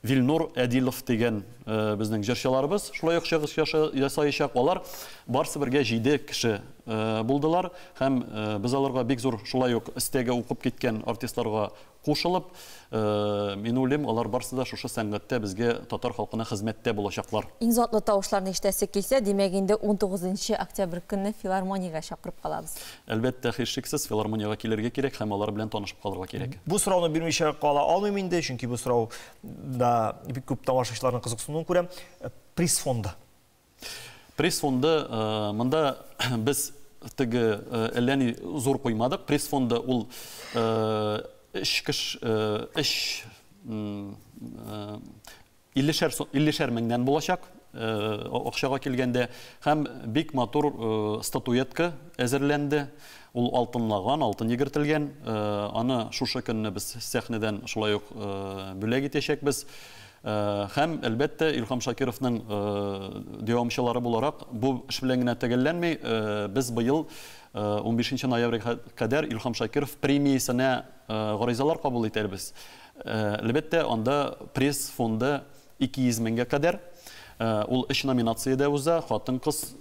Вильнур Әдилов дигән безнең җырчыларыбыз шулай ук чыгыш ясаячак. Алар барсы бергә 7 кеше булдылар һәм без аларга бик зур шулай ук истәгә укып киткән артистларга кушылып, мин уйлыйм, алар барсы да шушы сәнгатьтә безгә татар халкына хезмәттә булачаклар. Иң затлы тавышларны ишетәсе килсә, димәк инде 19 октябрь көнне филармониягә чакырып калабыз. Әлбәттә, һичшиксез филармониягә килергә кирәк һәм алар белән танышып калырга кирәк. Бу сорауны бирмичә кала алмыйм инде, чөнки бу сорау да бик күп тамашачыларның кызыксынуын күрәм. Приз фонды. Приз фонды монда без теге әлләни зур куймадык. Приз фонды ул iş 50 меңнән булачак. Акчага килгәндә һәм бик матур статуэтка әзерләнде. Ул алтынлаган, алтын йөгертелгән. Аны шушы көнне без сәхнәдән шулай ук бүләк итәчәкбез. Һәм әлбәттә Илһам Шакировның дәвамчылары буларак бу эш белән генә төгәлләнми, без быел 15 ноябрьгә кадәр Илһам Шакиров премиясенә гаризалар кабул итәрбез. Әлбәттә анда приз фонды 200 меңгә кадәр. Ул 3 номинациядә уза: хатын-кыз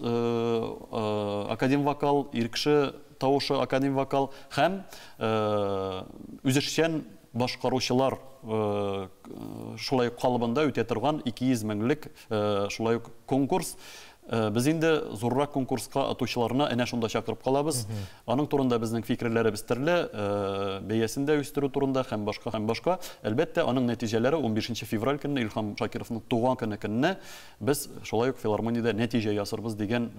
академ вокал, ир кеше тавышы академ вокал һәм үзешчән башкаручылар шулай ук калыбында үтә торган 200 меңлек шулай ук конкурс. Biz инде зуррак конкурска атучыларны әнә шунда чакырып калабыз. Аның турында безнең фикерләребез төрле, бәясендә үстерү турында һәм башка. Әлбәттә, аның нәтиҗәләре 15 февраль көнне Илһам Шакировның туган көнне без шулай ук филармониядә нәтиҗә ясарбыз дигән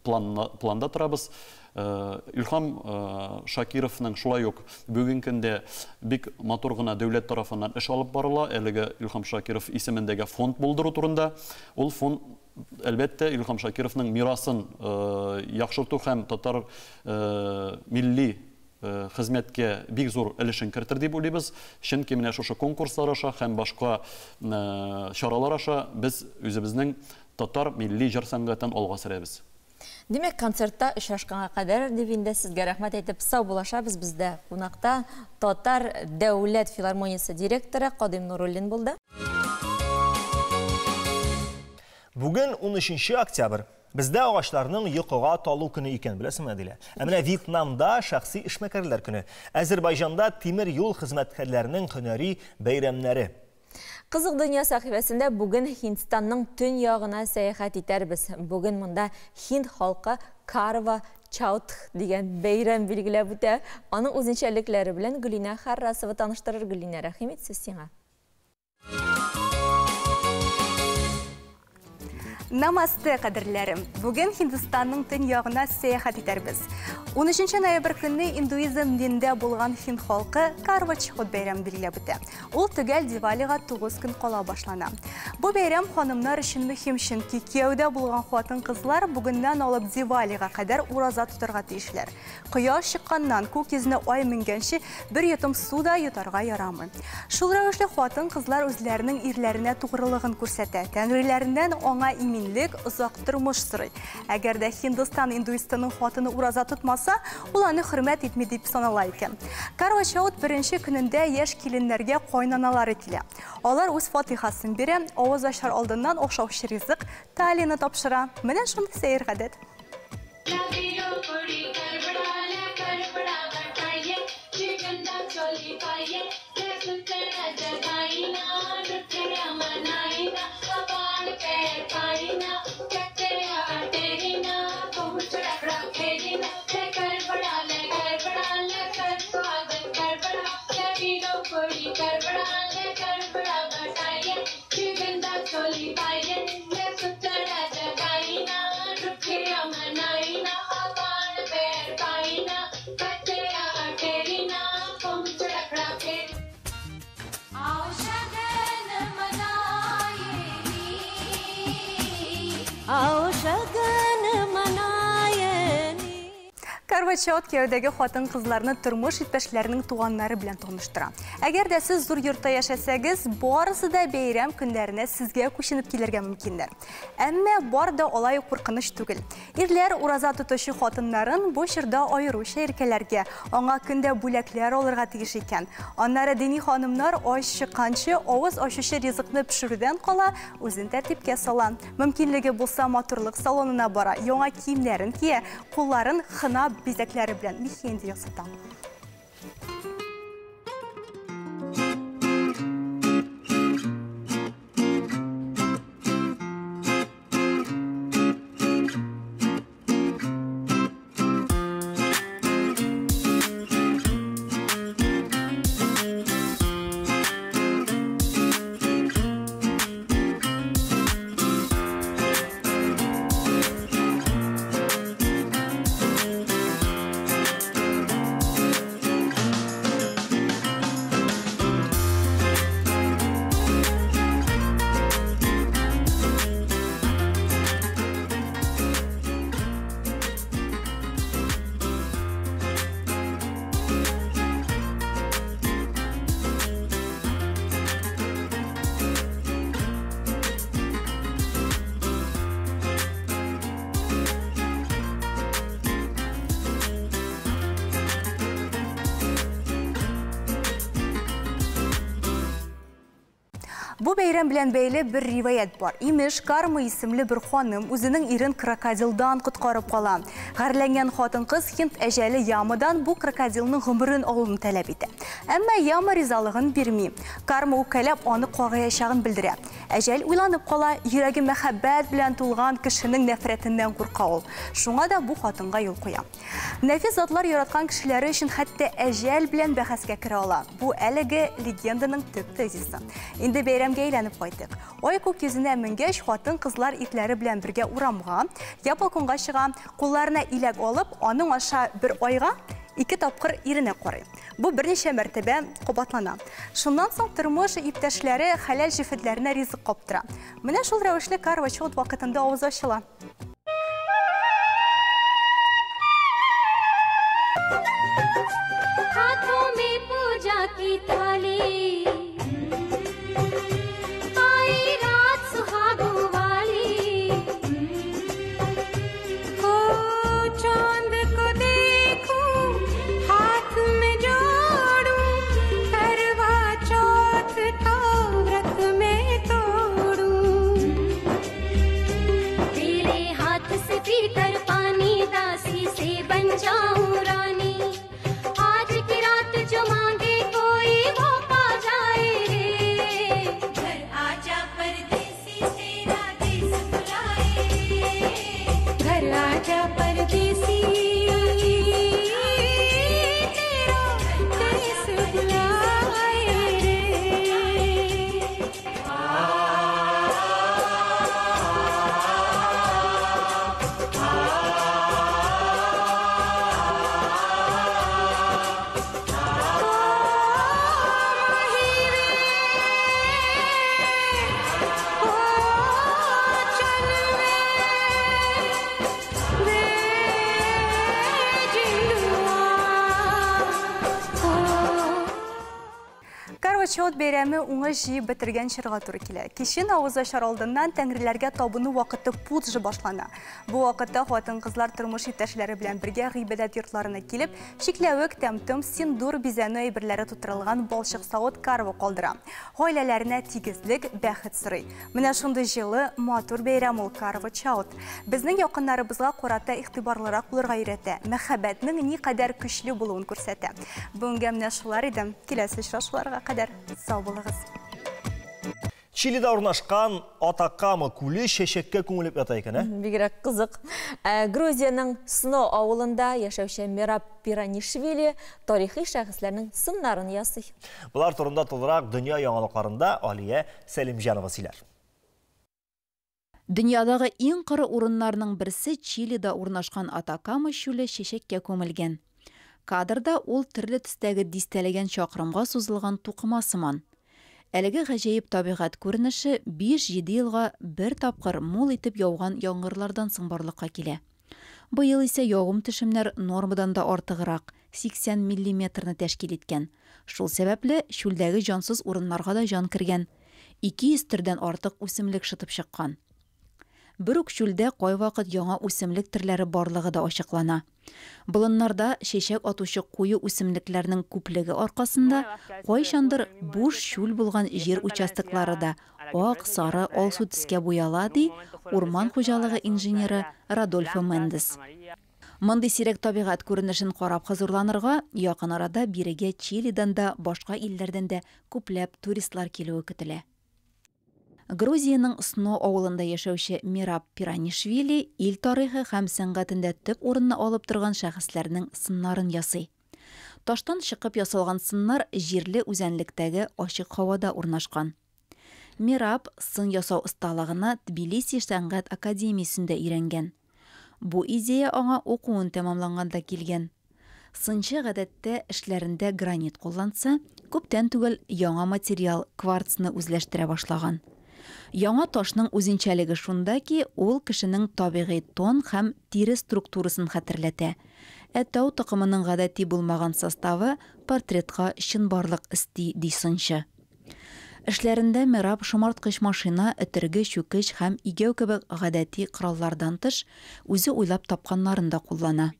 планда торабыз. Илһам Шакировның шулай ук бүген көндә бик матур гына дәүләт тарафыннан эш алып барыла. Әлеге Илһам Шакиров исемендәге фонд булдыру турында. Ул фонд әлбәттә Илһам Шакировның мирасын яхшырту һәм татар милли хезмәткә бик зур өлешен кертер дип уйлыйбыз. Чөнки менә шушы конкурслар аша һәм башка чаралар аша без үзебезнең татар милли җыр сәнгатен алга сөрәбез. Демәк, концертта очрашканга кадәр дип инде сезгә рәхмәт әйтеп сау булашабыз. Бездә кунакта Татар дәүләт филармониясе директоры Кадим Нуруллин булды. Бүген 13 октябрь. Бездә агачларның йокыга талу көне икән, беләсеңме, Әдилә? Менә Вьетнамда шәхси эшмәкәрләр көне, Азәрбайҗанда тимер юл хезмәткәрләренең һөнәри бәйрәмнәре. Кызык дөнья сәхифәсендә бүген Һиндстанның төн ягына сәяхәт итәрбез. Бүген монда Һинд халкы Карва Чаут дигән бәйрәм билгеләп үтә. Аның үзенчәлекләре белән Гөлинә Харрасова таныштырыр. Гөлинә, рәхмәт сиңа. Намасте, кадерләрем. Бүген Һиндстанның төн ягына сәяхәт итәрбез. 13 ноябрь көнне индуизм диндә булган һинд халкы Карва Чаут бәйрәм билгеләп үтә. Ул төгәл Дивалига 9 көн кала башлана. Бу бәйрәм ханымнар өчен мөһим, чөнки кияүдә булган хатын-кызлар бүгеннән алып Дивалига кадәр ураза тотарга тиешләр. Кояш чыкканнан күк йөзенә ай менгәнче бер йотым суда йотарга ярамый. Шул рәвешле хатын-кызлар үзләренең ирләренә тугрылыгын күрсәтә. Тәңриләреннән аңа иминлек, озак тормыш сорый. Әгәр дә Һиндстан индуистанның хатыны ураза тотмаса, ул аны хөрмәт итми дип санала икән. Карва Чаут беренче көнендә яшь киленнәргә кайнаналары килә. Алар үз фатихасын бирә, авыз ачар алдыннан охшаучы ризык талины тапшыра. Менә шундый сәер гадәт. Карва Чаут кияүдәге хатын-кызларны тормыш иптәшләренең туганнары белән таныштыра. Әгәр дә сез зур йортта яшәсәгез, барысы да бәйрәм көннәренә сезгә күченеп килергә мөмкиндер. Әмма бар да алай куркыныч түгел. Ирләр ураза тотучы хатыннарын бу чорда аеруча иркәләргә, аңа көндә бүләкләр алырга тиеш икән. Аннары дини ханымнар ач чыкканчы авыз ачучы ризыкны пешерүдән кала, үзен тәртипкә сала. Мөмкинлеге булса матурлык салонына бара, яңа киемнәрен кия, кулларын хына bizekleri bilen mihiyindi yasıtan. Бу бәйрәм белән бәйле бер риваят бар. Имеш, Карма исемле бер ханым үзенең ирен крокодилдан коткарып кала. Гәрләнгән хатын-кыз Хинд әҗәле ямадан бу крокодилның гомерен алуны таләп итә. Әмма яма ризалыгын бирми. Карма үкәләп аны кагыячагын белдерә. Әҗәл уйланып кала, йөрәге мәхәббәт белән тулган кешенең нәфрәтеннән курка ул. Шуңа да бу хатынга юл куя. Нәфис затлар яраткан кешеләре өчен хәтта әҗәл белән бәхәскә керә ала. Бу әлеге легенданың төп тезисы. Инде бәйрәмгә әйләнеп кайттык. Ай күк йөзенә менгәч, хатын-кызлар итләре белән бергә урамга, я балконга чыга, кулларына иләк алып, аның аша бер айга 2 тапкыр иренә карый. Бу берничә мәртәбә кабатлана. Шуннан соң тормыш иптәшләре хәләл җифетләренә ризык каптыра. Менә шул рәвешле карвачот вакытында авыз ачыла. हाथों में पूजा की थाली आई रात सुहागों वाली हो चांद को देखूं हाथ में जोड़ूं करवा चौथ का व्रत में तोड़ूं तेरे हाथ से पीकर पानी दासी से बन जाऊं रानी आज की रात जो मांगे कोई वो पा जाए रे घर आजा परदेसी तेरा देश बुलाए रे घर आजा परदेसी तेरा देश बुलाए रे Карвачот бәйрәме уңай җыеп бетергән чорга туры килә. Кичен авыз ачар алдыннан тәңреләргә табыну вакыты путжы башлана. Бу вакытта хатын-кызлар тормыш иптәшләре белән бергә гыйбадәт йортларына килеп, шикләвек, тәмтем, синдур, бизәнү әйберләре тутырылган балчык савыт карва калдыра. Гаиләләренә тигезлек, бәхет сорый. Менә шундый җылы, матур бәйрәм ул Карвачот. Безнең якыннарыбызга карата игътибарлырак булырга өйрәтә. Мәхәббәтнең никадәр көчле булуын күрсәтә. Бүгенгә менә шулар иде. Киләсе очрашуларга кадәр сау булыгыз. Чилида урнашкан Атакама күле чәчәккә күңелеп ята икән, Бигрәк кызык. Грузияның Сно авылында яшәүче Мираб Пиранишвили тарихи шәхесләрнең сыннарын ясый. Булар турында тулырак дөнья яңалыкларында Алия Сәлимҗанова сөйләр. Дөньядагы иң коры урыннарның берсе Чилида урнашкан Атакама чүле чәчәккә күмелгән. Кадрда ул төрле төстәге дистәләгән чакрымга сузылган тукыма сыман. Әлеге гаҗәеп табигать күренеше 5-7 елга бер тапкыр мул итеп яуган яңгырлардан соң барлыкка килә. Быел исә явым төшемнәр нормадан да артыграк 80 мм тәшкил иткән. Шул сәбәпле чүлдәге җансыз урыннарга да җан кергән. 200 төрдән артык үсемлек шытып чыккан. Бер үк чүлдә кайвакыт яңа үсемлек төрләре барлыгы да ачыклана. Болыннарда чәчәк атучы куе үсемлекләрнең күплеге аркасында кайчандыр буш чүл булган җир участоклары да ак, сары, алсу төскә буяла ди урман хуҗалыгы инженеры Радольфо Мендес. Мондый сирәк табигать күренешен карап хозурланырга якын арада бирегә Чилидан да башка илләрдән дә күпләп туристлар килүе көтелә. Грузияның Сно авылында яшәүче Мираб Пиранишвили ил тарихы һәм сәнгатендә төп урынны алып торган шәхесләрнең сыннарын ясый. Таштан чыгып ясалган сыннар җирле үзәнлектәге ачык һавада урнашкан. Мираб сын ясау осталыгына Тбилиси сәнгать академиясендә өйрәнгән. Бу идея аңа укуын тәмамланганда килгән. Сынчы гадәттә эшләрендә гранит кулланса, күптән түгел яңа материал кварцны үзләштерә башлаган. Яңа ташның үзенчәлеге шунда ки, ул кешенең табигый тон һәм тире структурасын хәтерләтә. Тау токымының гадәти булмаган составы портретка чынбарлык исти ди сынчы. Эшләрендә Мираб шомарткыч машина, этергеч, чүкеч һәм игәү кебек гадәти кораллардан тыш үзе уйлап тапканнарын да куллана.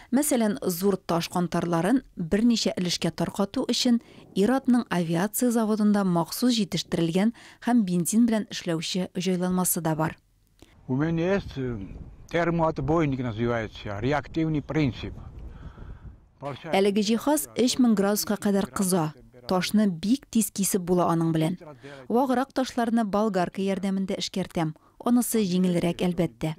Мәсәлән, зур таш кантарларын берничә өлешкә таркату өчен Иратның авиация заводында махсус җитештерелгән һәм бензин белән эшләүче җайланмасы да бар. У меня есть термоотбойник, называется, реактивный принцип. Әлеге җиһаз 3000 градуска кадәр кыза. Ташны бик тиз кисеп була аның белән. Ваграк ташларны болгарка ярдәмендә эшкәртәм. Онысы җиңелрәк әлбәттә.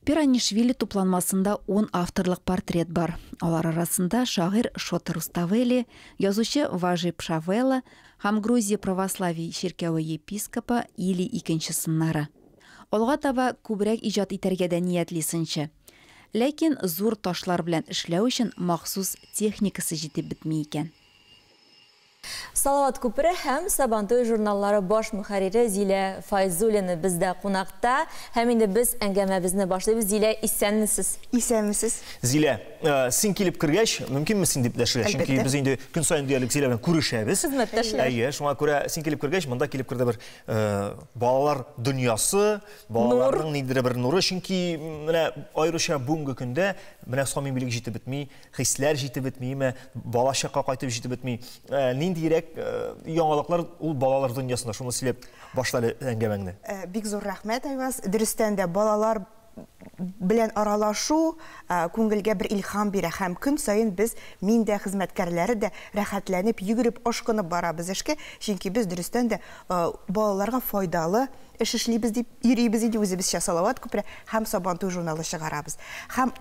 Пиранишвили тупланмасында 10 авторлык портрет бар. Алар арасында шагыйрь Шотер Руставели, язучы Важи Пшавела һәм Грузия православие ширкәве епископы Или II сыннары. Алга таба күбрәк иҗат итәргә дә ниятлисенче. Ләкин зур ташлар белән эшләү өчен махсус техникасы җитеп бетми икән. Салават күпере һәм Сабантуй журналлары баш мөхәррире Зилә Файзуллина бездә кунакта. Һәм инде без әңгәмәбезне башлыйбыз. Зилә, исәнмесез? Исәнмесез. Зилә, син килеп кергәч, мөмкинме син дип дәшергә? Чөнки без инде көн саен диярлек Зилә белән күрешәбез. Хезмәттәшләр. Әйе, шуңа күрә син килеп кергәч, монда килеп керде бер балалар дөньясы, балаларның ниндидер бер нуры, чөнки менә аеруча бүгенге көндә менә самимилек җитеп бетми, хисләр җитеп бетмиме, балачакка кайтып җитеп бетми. Ниндирәк яңалыклар ул балалар дөньясында, шуны сөйләп башлады әңгәмәңне. Бик зур рәхмәт, Айваз. Дөрестән дә балалар белән аралашу күңелгә бер илһам бирә һәм көн саен без, мин дә, хезмәткәрләре дә рәхәтләнеп, йөгереп, ашкынып барабыз эшкә, чөнки без дөрестән дә балаларга файдалы эш эшлибез дип йөрибез иде үзебезчә Салават күпере һәм Сабантуй журналы чыгарабыз. Һәм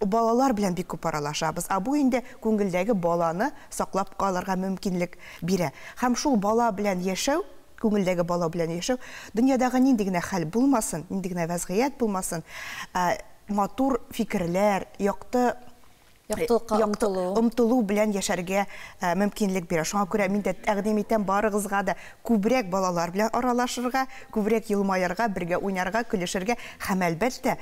балалар белән бик күп аралашабыз. Бу инде күңелдәге баланы саклап калырга мөмкинлек бирә. Һәм шул бала белән яшәү, күңелдәге бала белән яшәү, дөньядагы нинди генә хәл булмасын, нинди генә вазгыять булмасын, матур фикерләр, якты омтылу белән яшәргә мөмкинлек бирә. Шуңа күрә мин дә тәкъдим итәм барыгызга да күбрәк балалар белән аралашырга, күбрәк елмаярга, бергә уйнарга, көлешергә һәм әлбәттә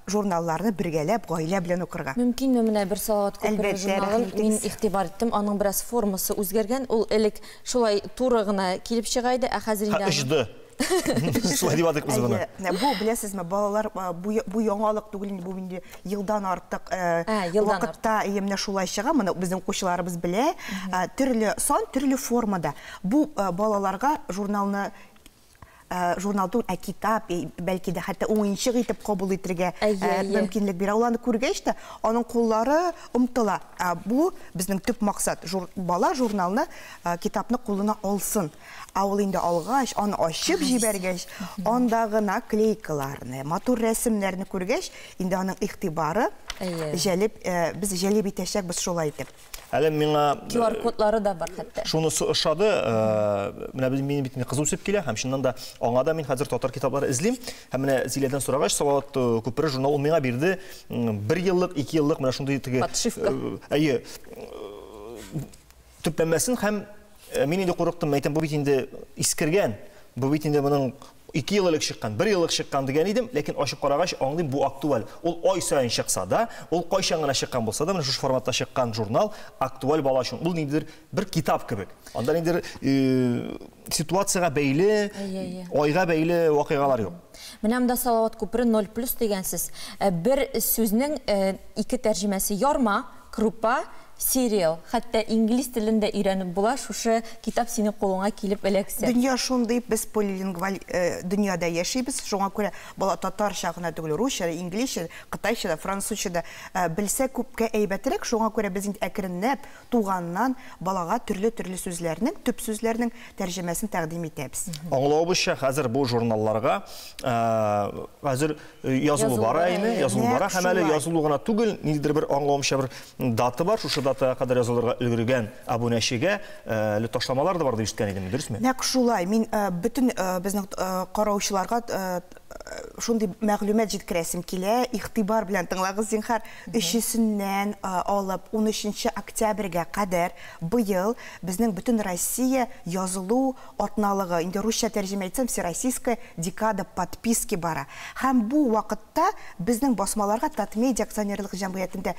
журналларны бергәләп, гаилә белән укырга. Мөмкинме менә бер Салават күпере журналын мин игътибар иттем, аның бераз формасы үзгәргән. Ул элек шулай туры гына килеп чыга иде, хәзер инде Шулай дип атык без буны. Бу беләсезме, балалар бу яңалык түгел, бу инде елдан артык вакытта менә шулай чыга. Моны безнең укучыларыбыз белә. Төрле сан, төрле формада. Бу балаларга журналда китап, бәлки дә хәтта уенчык итеп кабул итәргә мөмкинлек бирә. Уларны күргәч тә аның куллары омтыла. Бу безнең төп максат. Бала журналны, китапны кулына алсын. Ул инде алгач, аны ачып җибәргәч, андагы наклейкаларны, матур рәсемнәрне күргәч, инде аның игътибары җәлеп, без җәлеп итәчәкбез шулай итеп. Әле миңа QR кодлары да бар хәтта. Шунысы ошады, менә минем бит кызу үсеп килә, һәм шуннан да аңа да мин хәзер татар китаплары эзлим. Һәм менә Зиләдән сорагач, Салават күпере журнал миңа бирде 1 еллык, 2 еллык менә шундый теге. Әйе. Төпләнмәсен һәм мин инде курыктым, әйтәм, бу бит инде искергән. Бу бит инде моның 2 еллык чыккан, 1 еллык чыккан дигән идем, ләкин ачып карагач аңлыйм, бу актуаль. Ул ай саен чыкса да, ул кайчан гына чыккан булса да, менә шу форматта чыккан журнал актуаль бала өчен. Ул ниндидер бер китап кебек. Анда ниндидер ситуацияга бәйле, айга бәйле вакыйгалар юк. Менә монда Салават күпере 0+ дигәнсез. Бер сүзнең 2 тәрҗемәсе ярма, крупа, сериал, хәтта инглиз телендә өйрәнеп була, шушы китап синең кулыңа килеп эләксә. Дөнья шундый, без полилингваль дөньяда яшибез. Шуңа күрә бала татарча гына түгел, русча, инглизчә, кытайча, французча белсә күпкә әйбәтрәк. Шуңа күрә без инде әкренләп туганнан балага төрле сүзләрнең, төп сүзләрнең тәрҗемәсен тәкъдим итәбез. Аңлавыбызча, хәзер бу журналларга хәзер язылу бара име, язылу бара, һәм әле язылу гына түгел, ниндидер бер аңлавымча бер даты бар, шушы датага кадәр язылырга өлгергән абунәчегә ташламалар да бар дип ишеткән идем, дөресме? Нәкъ шулай. Мин бөтен безнең караучыларга шундый мәгълүмат җиткерәсем килә, игътибар белән тыңлагыз, зинһар. 3-сеннән алып 13 октябрьгә кадәр быел безнең бөтен Россия язылу атналыгы, инде русча тәрҗемә итсәм, всероссийская декада подписки бара. Һәм бу вакытта безнең басмаларга Татмедиа акционерлык җәмгыятендә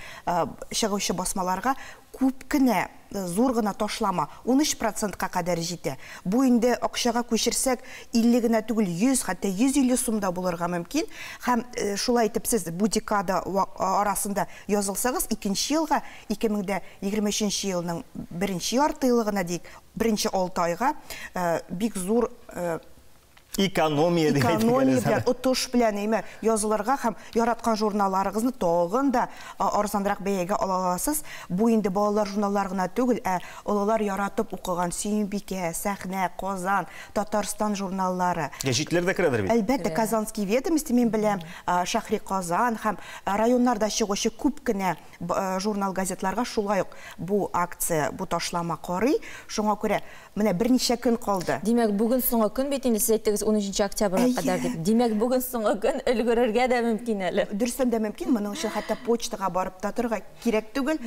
чыгучы басмаларга күп кенә зур гына ташлама 13%-ка кадәр җитә. Бу инде акчага күчерсәк 50 генә түгел 100, хәтта 150 сумда булырга мөмкин. Һәм шулай итеп сез бу декада арасында язылсагыз, 2нче елга 2023 елның 1нче яртыйлыгына дик, 1нче 6 айга бик зур экономия белән, отыш белән язылырга һәм яраткан журналларыгызны тагын да арзанрак бәягә ала аласыз. Бу инде балалар журналлары гына түгел, олалар яратып укыган Сөембикә, Сәхнә, Казан, Татарстан журналлары. Гәҗитләр дә керәдер бит. Әлбәттә, Казанский ведомости мен белән Шәһри Казан һәм районнарда чыгучы күп кенә журнал газетларга шулай ук бу акция, бу ташлама карый. Шуңа күрә менә берничә көн калды. Димәк, бүгін соңгы көн бит инде сез әйттегез 13 октябрьгә кадәр дип. Димәк, бүген соңгы көн өлгерергә дә мөмкин әле. Дөрестән дә мөмкин. Моның өчен хәтта почтага барып татырга кирәк түгел.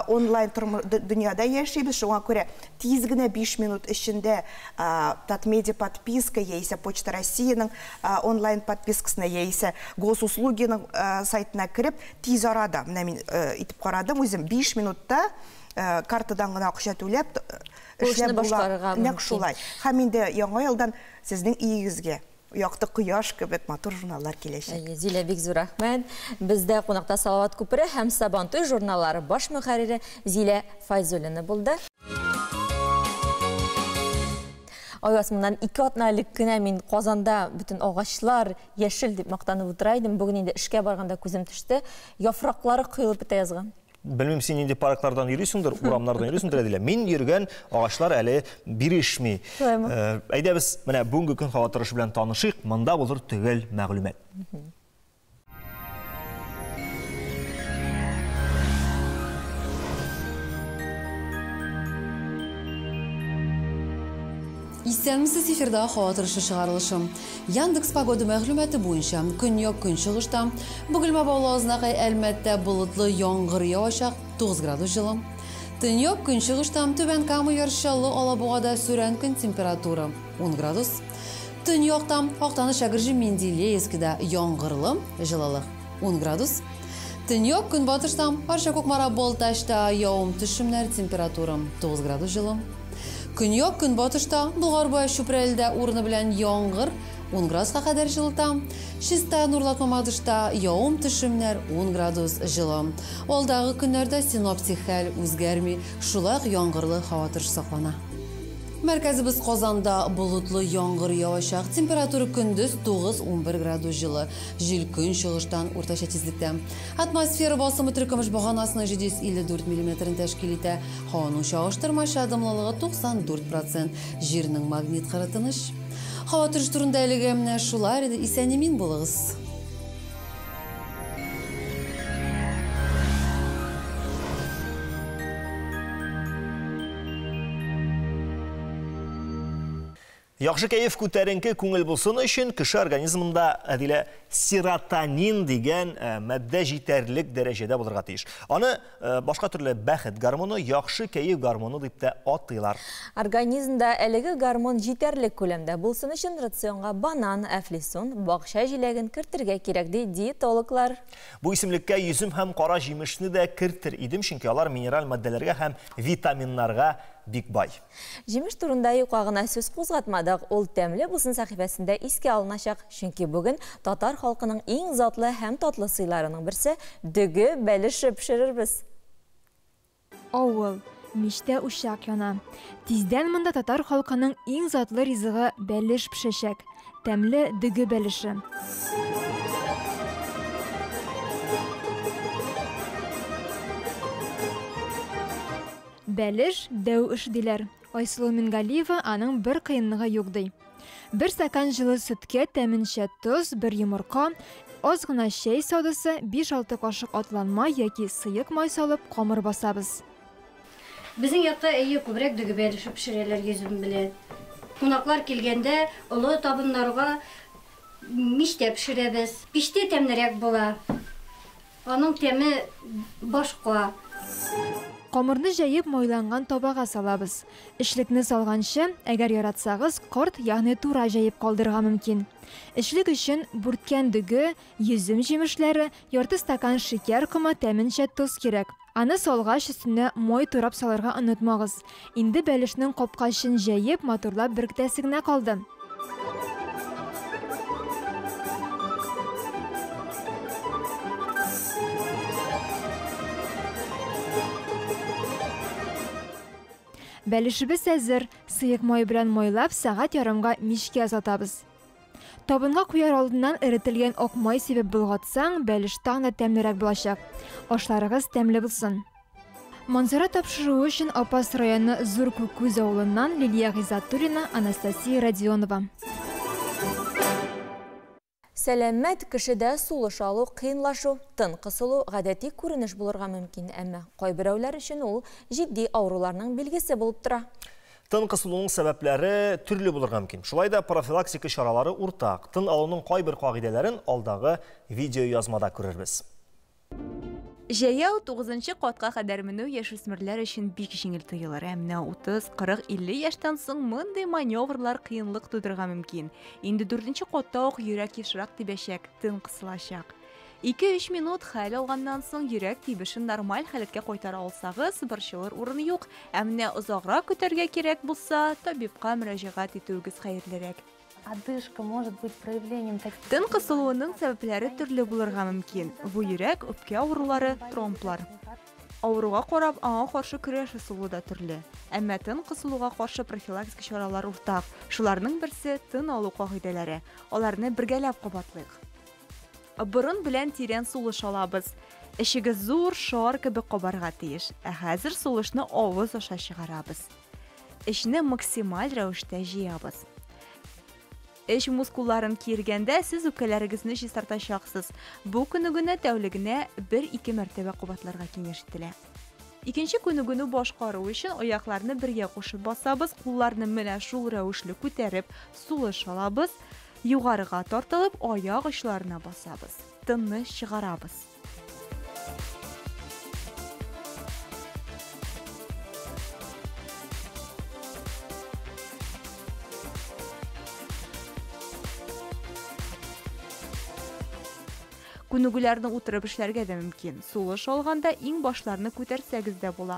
Онлайн дөньяда яшибез. Шуңа күрә тиз генә 5 минут эчендә Татмедиа подписка яисә Почта Россияның онлайн подпискасына яисә Госуслугиның сайтына кирип, тиз арада менә мин итеп карадым, үзем 5 минутта картадан гына акча түләп эшләп була. Нәкъ шулай. Һәм инде яңа елдан сезнең иегезгә якты кояш кебек матур журналлар киләчәк. Зилә, бик зур рәхмәт. Бездә кунакта Салават күпере һәм Сабантуй журналлары баш мөхәррире Зилә Файзуллина булды. Айвасымнан 2 атналык кенә мин Казанда бүтән агачлар яшел дип мактанып утыра идем. Бүген инде эшкә барганда күзем төште. Яфраклары кыйлып бетә язган. Белмим, син инде парклардан йөрисеңдер, урамнардан йөрисеңдер диләр. Мин йөргән агачлар әле бирешми. Әйдә без менә бүгенге көн һава торышы белән танышыйк. Монда булыр төгәл мәгълүмат. Исәнмесез, эфирда һава торышы чыгарылышым. Яндекс погода мәгълүматы буенча көньяк көнчыгышта Бөгелмә Балазынакай әлмәттә болытлы яңгыр явачак 9 градус җылы. Төньяк көнчыгышта Түбән Кама яршаллы Алабугада сүрән көн температура 10 градус. Төньякта Актаныш Шәгырҗи Менделеевскида яңгырлы җылылык 10 градус. Төньяк көнбатышта Арча-Кукмара Балтачта явым-төшемнәр температура 9 градус җылы. Көньяк көнбатышта Булгарбай Чүпрәлдә урыны белән яңгыр 10 градуска кадәр җылыта. Чиста Нурлатма Мадышта явым-төшемнәр 10 градус җылы. Алдагы көннәрдә синоптик хәл үзгәрми, шулай яңгырлы һава торышы саклана. Мәркәзебез Казанда болытлы яңгыр явачак, температура көндез 9-11 градус җылы. Җил көнчыгыштан уртача тизлектә. Атмосфера басымы төркемеш баганасының 754 мм тәшкил итә. Һаваның чагыштырмача дымлылыгы 94%. Җирнең магнит кырытыныш. Һава торышы турында әлегә менә шулар иде. Исән-имин булыгыз. Яхшы кәеф күтәренке күңел булсын өчен кеше организмында әдилә серотонин дигән матдә җитәрлек дәрәҗәдә булырга тиеш. Аны башка төрле бәхет гормоны, яхшы кәеф гормоны дип тә атыйлар. Организмда әлеге гормон җитәрлек күләмдә булсын өчен рационга банан, әфлисун, бакча җиләген кертергә кирәк ди диетологлар. Бу исемлеккә йөзем һәм кара җимешне дә кертер идем, чөнки алар минераль матдәләргә һәм витаминнарга бик бай. Җимеш турында юкагына сүз кузгатмадык. Ул тәмле булсын сәхифәсендә искә алыначак, чөнки бүген татар халкының иң затлы һәм татлы сыйларының берсе дөге бәлеше пешерербез. Авыл, миштә ушак яна. Тиздән монда татар халкының иң затлы ризыгы бәлеш пешәчәк. Тәмле дөге бәлеше. Бәлеш дәү эш диләр. Айсылу Мингалиева аның бер кыенлыгы юк ди. Бер стакан җылы сөткә тәминчә тоз, бер йомырка, аз гына чәй содасы, 5-6 кашык атланма яки сыек май салып камыр басабыз. Безнең якта күбрәк дөге бәлеше пешерәләр йөзем белән. Кунаклар килгәндә олы табыннарга миштә пешерәбез. Пиштә тәмлерәк була. Аның тәме башка. Камырны җәеп майланган табага салабыз. Эшлекне салганчы, әгәр яратсагыз, корт, ягъни тура җәеп калдырга мөмкин. Эшлек өчен бүрткән дөге, йөзем җимешләре, ярты стакан шикәр комы, тәминчә тоз кирәк. Аны салгач өстенә мой турап салырга онытмагыз. Инде бәлешнең капкачын җәеп, моторлап беркетәсе генә калды. Бәлешебез әзер, сыек май белән майлап, сәгать ярымга мичкә азатабыз. Табынга куяр алдыннан эретелгән ак май сибеп булгатсаң, бәлеш тагын да тәмлерәк булачак. Ашларыгыз тәмле булсын. Манзара тапшыруы өчен Апас районы Зур Күкүз авылыннан Лилия Гизатуллина, Анастасия Родионова. Сәләмәт кешедә сулыш алу, кыйнлашу, тын кысылу гадәти күренеш булырга мөмкин, әмма кайберәүләр өчен ул җитди авыруларның билгесе булып тора. Тын кысылуның сәбәпләре төрле булырга мөмкин. Шулай да профилактика чаралары уртак. Тын алуның кайбер кагыйдәләрен алдагы видео язмада күрербез. Җәяү 9-нчы катка кадәр менү яшүсмерләр өчен бик җиңел тоелыр. Әмма 30, 40, 50 яшьтән соң мондый маневрлар кыенлык тудырга мөмкин. Инде 4-нче катта ук йөрәк ешрак тибәчәк, тын кысылачак. 2-3 минут хәл алганнан соң йөрәк тибешен нормаль халәткә кайтара алсагыз, борчылыр урын юк. Әмма озаграк көтәргә кирәк булса, табибка мөрәҗәгать итүегез хәерлерәк. Одышка может быть проявлением таких... Тын кысылуының сәбәпләре төрле булырга мөмкин. Бу йөрәк, үпкә авырулары, тромблар. Авыруга карап, аңа каршы көрәш ысулы да төрле. Әмма тын кысылуга каршы профилактик чаралар уртак. Шуларның берсе тын алу кагыйдәләре. Аларны бергәләп кабатлыйк. Борын белән тирән сулыш алабыз. Эчегез зур шар кебек кабарга тиеш. Хәзер сулышны авыз аша чыгарабыз. Эшне максималь рәвештә җыябыз. Эш мускулларын киергәндә сез үпкәләрегезне чистартачаксыз. Бу күнегенә тәүлегенә 1-2 мәртәбә кабатларга киңәш ителә. Икенче күнегене башкару өчен аякларны бергә кушып басабыз, кулларны менә шул рәвешле күтәреп, сулыш алабыз, югарыга тартылып, аяк очларына басабыз. Тынны чыгарабыз. Күнегүләрне утырып эшләргә дә мөмкин. Сулыш алганда иң башларны күтәрсәгез дә була.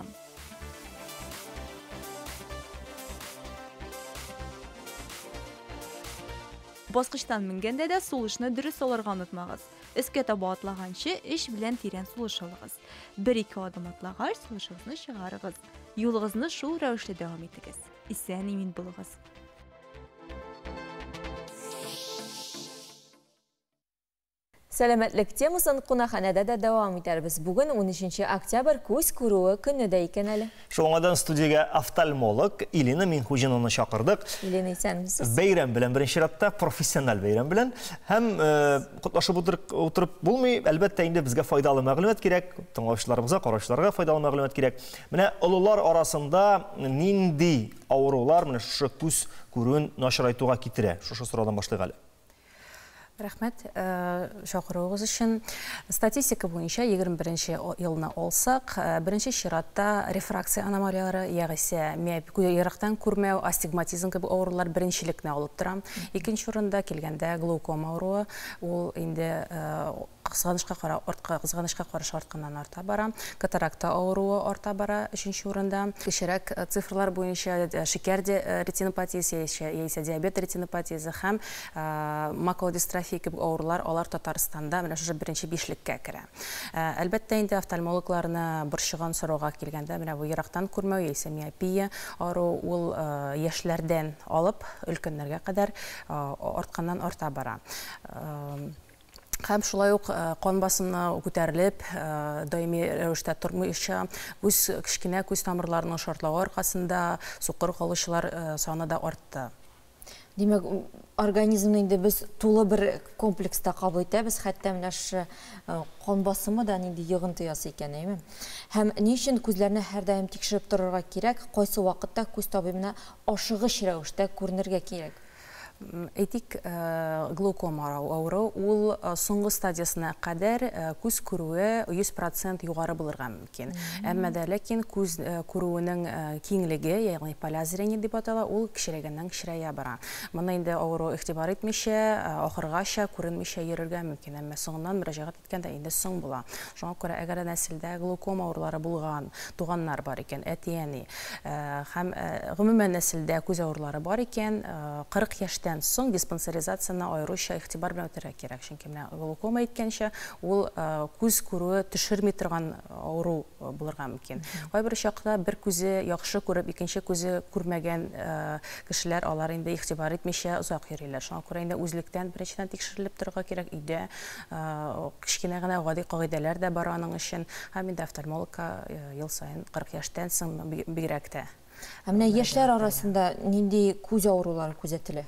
Баскычтан менгәндә дә сулышны дөрес алырга онытмагыз. Өскә таба атлаганчы эш белән тирән сулыш алыгыз. 1-2 адым атлагач сулышыгызны чыгарыгыз. Юлыгызны шул рәвешле дәвам итегез. Исән имин булыгыз. Сәләмәтлек темасын кунакханәдә дә дәвам итәрбез. Бүген 13 октябрь күз күрүе көне дә икән әле. Шуңадан студиягә офтальмолог Илина Минхужиновны чакырдык. Илина, исәнмесез? Бәйрәм белән беренче чиратта, профессиональ бәйрәм белән һәм котлашып утырып булмый, әлбәттә инде безгә файдалы мәгълүмат кирәк, тыңлаучыларыбызга, караучыларга файдалы мәгълүмат кирәк. Менә олылар арасында нинди авырулар менә шушы күз күрүен начарайтуга китерә? Шушы сорадан башлыйк әле. Рәхмәт, шақыруығыз өчен. Статистика буенча 21 елны алсак, беренче чиратта рефракция аномалиялары, ягъни ерактан күрмәү, астигматизм кебек авырулар беренчелекне алып тора. Икенче урында килгәндә глаукома авыруы, ул инде кызганычка каршы артканнан арта бара. Катаракта авыруы арта бара 3нче урында. Кечерәк цифрлар буенча шикәр ретинопатиясе, яисә диабет ретинопатиясе һәм макулодистрофия кебек авырулар алар Татарстанда менә шушы беренче бишлеккә керә. Әлбәттә инде офтальмологларны борчыган сорауга килгәндә менә бу ерактан күрмәү яисә миопия авыру ул яшьләрдән алып өлкәннәргә кадәр артканнан арта бара. Һәм шулай ук кан басымы күтәрелеп, даими рәвештә тормыйча, кечкенә күз тамырларының шартлауы аркасында сукыр калучылар саны да артты. Димәк, организмны инде без тулы бер комплекста кабул итәбез, хәтта менә шу кан басымы да нинди йогынты ясый икән, әйме? Һәм ни өчен күзләрне һәрдаим тикшереп торырга кирәк, кайсы вакытта күз табибына ашыгыч рәвештә күренергә кирәк? Әйтик, глаукома авыру ул соңгы стадиясына кадәр күз күрүе 100% югары булырга мөмкин. Әмма дә ләкин күз күрүенең киңлеге, ягъни поля зрения дип атала, ул кичерәгәннән кичерәя бара. Моны инде авыру игътибар итмичә, ахыргача күренмичә йөрергә мөмкин. Әмма соңыннан мөрәҗәгать иткәндә инде соң була. Шуңа күрә әгәр нәселдә глаукома авырулары булган туганнар бар икән, әтияни һәм гомумән нәселдә күз авырулары бар икән, 40 яшьтән соң диспансеризацияны аеруча игътибар белән үтәргә кирәк. Чөнки менә глаукома әйткәнчә, ул күз күрүе төшерми торган авыру булырга мөмкин. Кайбер чакта бер күзе яхшы күреп, икенче күзе күрмәгән кешеләр алар инде игътибар итмичә узак йөриләр. Шуңа күрә инде үзлектән беренчедән тикшерелеп торырга кирәк. Өйдә кичкенә генә гади кагыйдәләр дә бар аның өчен. Һәм инде офтальмологка ел сайын 40 яшьтән соң бигрәк тә. Менә яшьләр арасында нинди күз авырулары күзәтелә?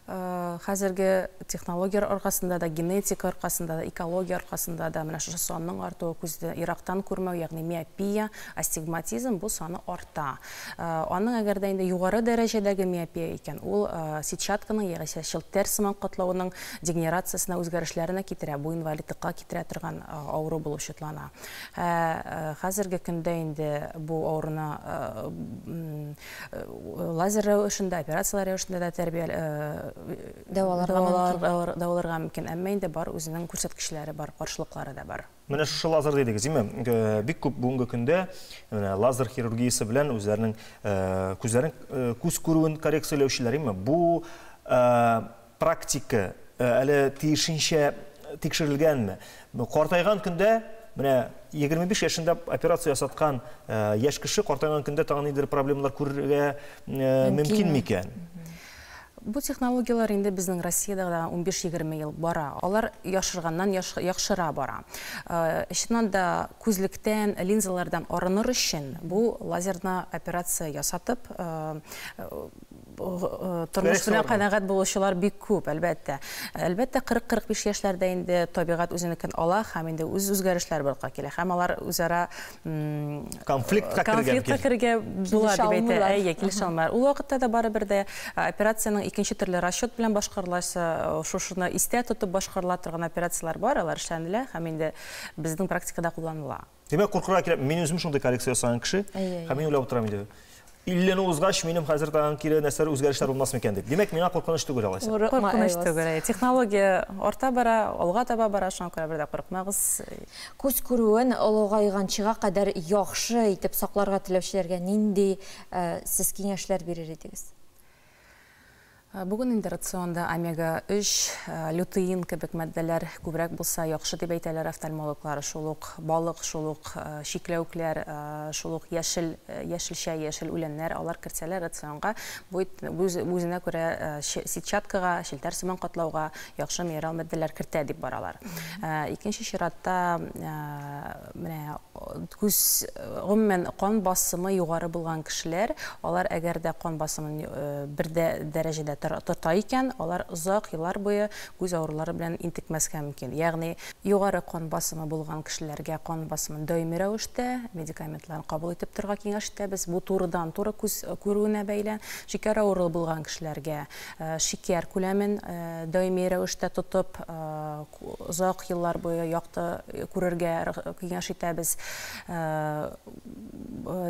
Хәзерге технологиялар аркасында да, генетика аркасында да, экология аркасында да менә шушы санның артуы, күзде ерактан күрмәү, ягъни миопия, астигматизм бу саны арта. Аның әгәр дә инде югары дәрәҗәдәге миопия икән, ул сетчатканың ягъни челтәр сыман катлавының дегенерациясына үзгәрешләренә китерә, бу инвалидлыкка китерә торган авыру булып шутлана. Хәзерге көндә инде бу авыруны лазер рәвешендә, операциялар рәвешендә дә дәваларга мөмкин. Әмма инде бар үзенең күрсәткечләре бар, каршылыклары да бар. Менә шушы лазер дидегез, име? Бик күп бүгенге көндә лазер хирургиясе белән үзләренең күз күрүен коррекцияләүчеләр, име? Бу практика әле тиешенчә тикшерелгәнме? Картайган көндә менә 25 яшендә операция ясаткан яшь кеше картайган көндә тагын нидер проблемалар күрергә мөмкин микән? Бу технологиялар инде безнең Россиядә 15-20 ел бара. Алар яшырганнан яхшыра бара. Чыннан да күзлектән, линзалардан арыныр өчен бу лазерны операция ясатып, тормыш белән канәгать булучылар бик күп, әлбәттә. Әлбәттә 40-45 яшьләрдә инде табигать үзенекен ала һәм инде үзгәрешләр барга килә. Һәм алар үзара конфликтка кергә була дип әйтә, килешә алмар. Ул вакытта да барыбер дә операциянең икенче төрле расчет белән башкарыласы, шушыны истә тотып башкарыла торган операциялар бар, алар эшләнелә һәм инде безнең практикада кулланыла. Димәк, куркырга кирәк. Мин үзем шундый коррекция ясаган кеше, һәм мин уйлап торам иде. 50-не узгач минем хәзер тагын кире нәрсә үзгәрешләр булмас микән дип. Димәк, миңа куркыныч түгел алайса. Куркыныч түгел. Технология арта бара, алга таба бара, шуңа күрә бер дә курыкмагыз. Күз күрүен олыгайганчыга кадәр яхшы итеп сакларга теләүчеләргә нинди сез киңәшләр бирер идегез? Бүген инде рационда омега-3, лютеин кебек матдәләр күбрәк булса яхшы дип әйтәләр офтальмологлар. Шул ук балык, шул ук шикләүкләр, шул ук яшел үләннәр алар кертсәләр рационга, бу үзенә күрә сетчаткага, челтәр сыман катлауга яхшы минерал матдәләр кертә дип баралар. Икенче чиратта менә күз гомумән кан басымы югары булган кешеләр, алар әгәр дә кан басымын бер дәрәҗәдә тота икән, алар озак еллар буе күз авырулары белән интекмәскә мөмкин. Ягъни югары кан басымы булган кешеләргә кан басымын даими рәвештә медикаментларны кабул итеп торырга киңәш итәбез. Бу турыдан-туры күз күрүенә бәйле. Шикәр авырулы булган кешеләргә шикәр күләмен даими рәвештә тотып озак еллар буе якты күрергә киңәш итәбез.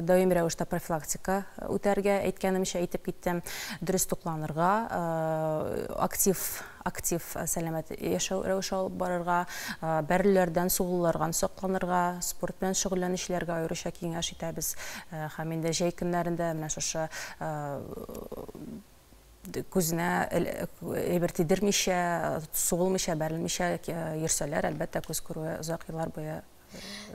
Даими рәвештә профилактика үтәргә әйткәнемчә әйтеп киттем. Дөрес тукланырга, актив сәламәт яшәү рәвеше алып барырга, бәреләрдән сугылулардан сакланырга, спорт белән шөгыльләнүчеләргә аеруча киңәш итәбез. Һәм инде җәй көннәрендә менә шушы күзенә әйбер тидермичә, сугылмыйча, бәрелмичә йөрсәләр, әлбәттә күз күрүе озак еллар буе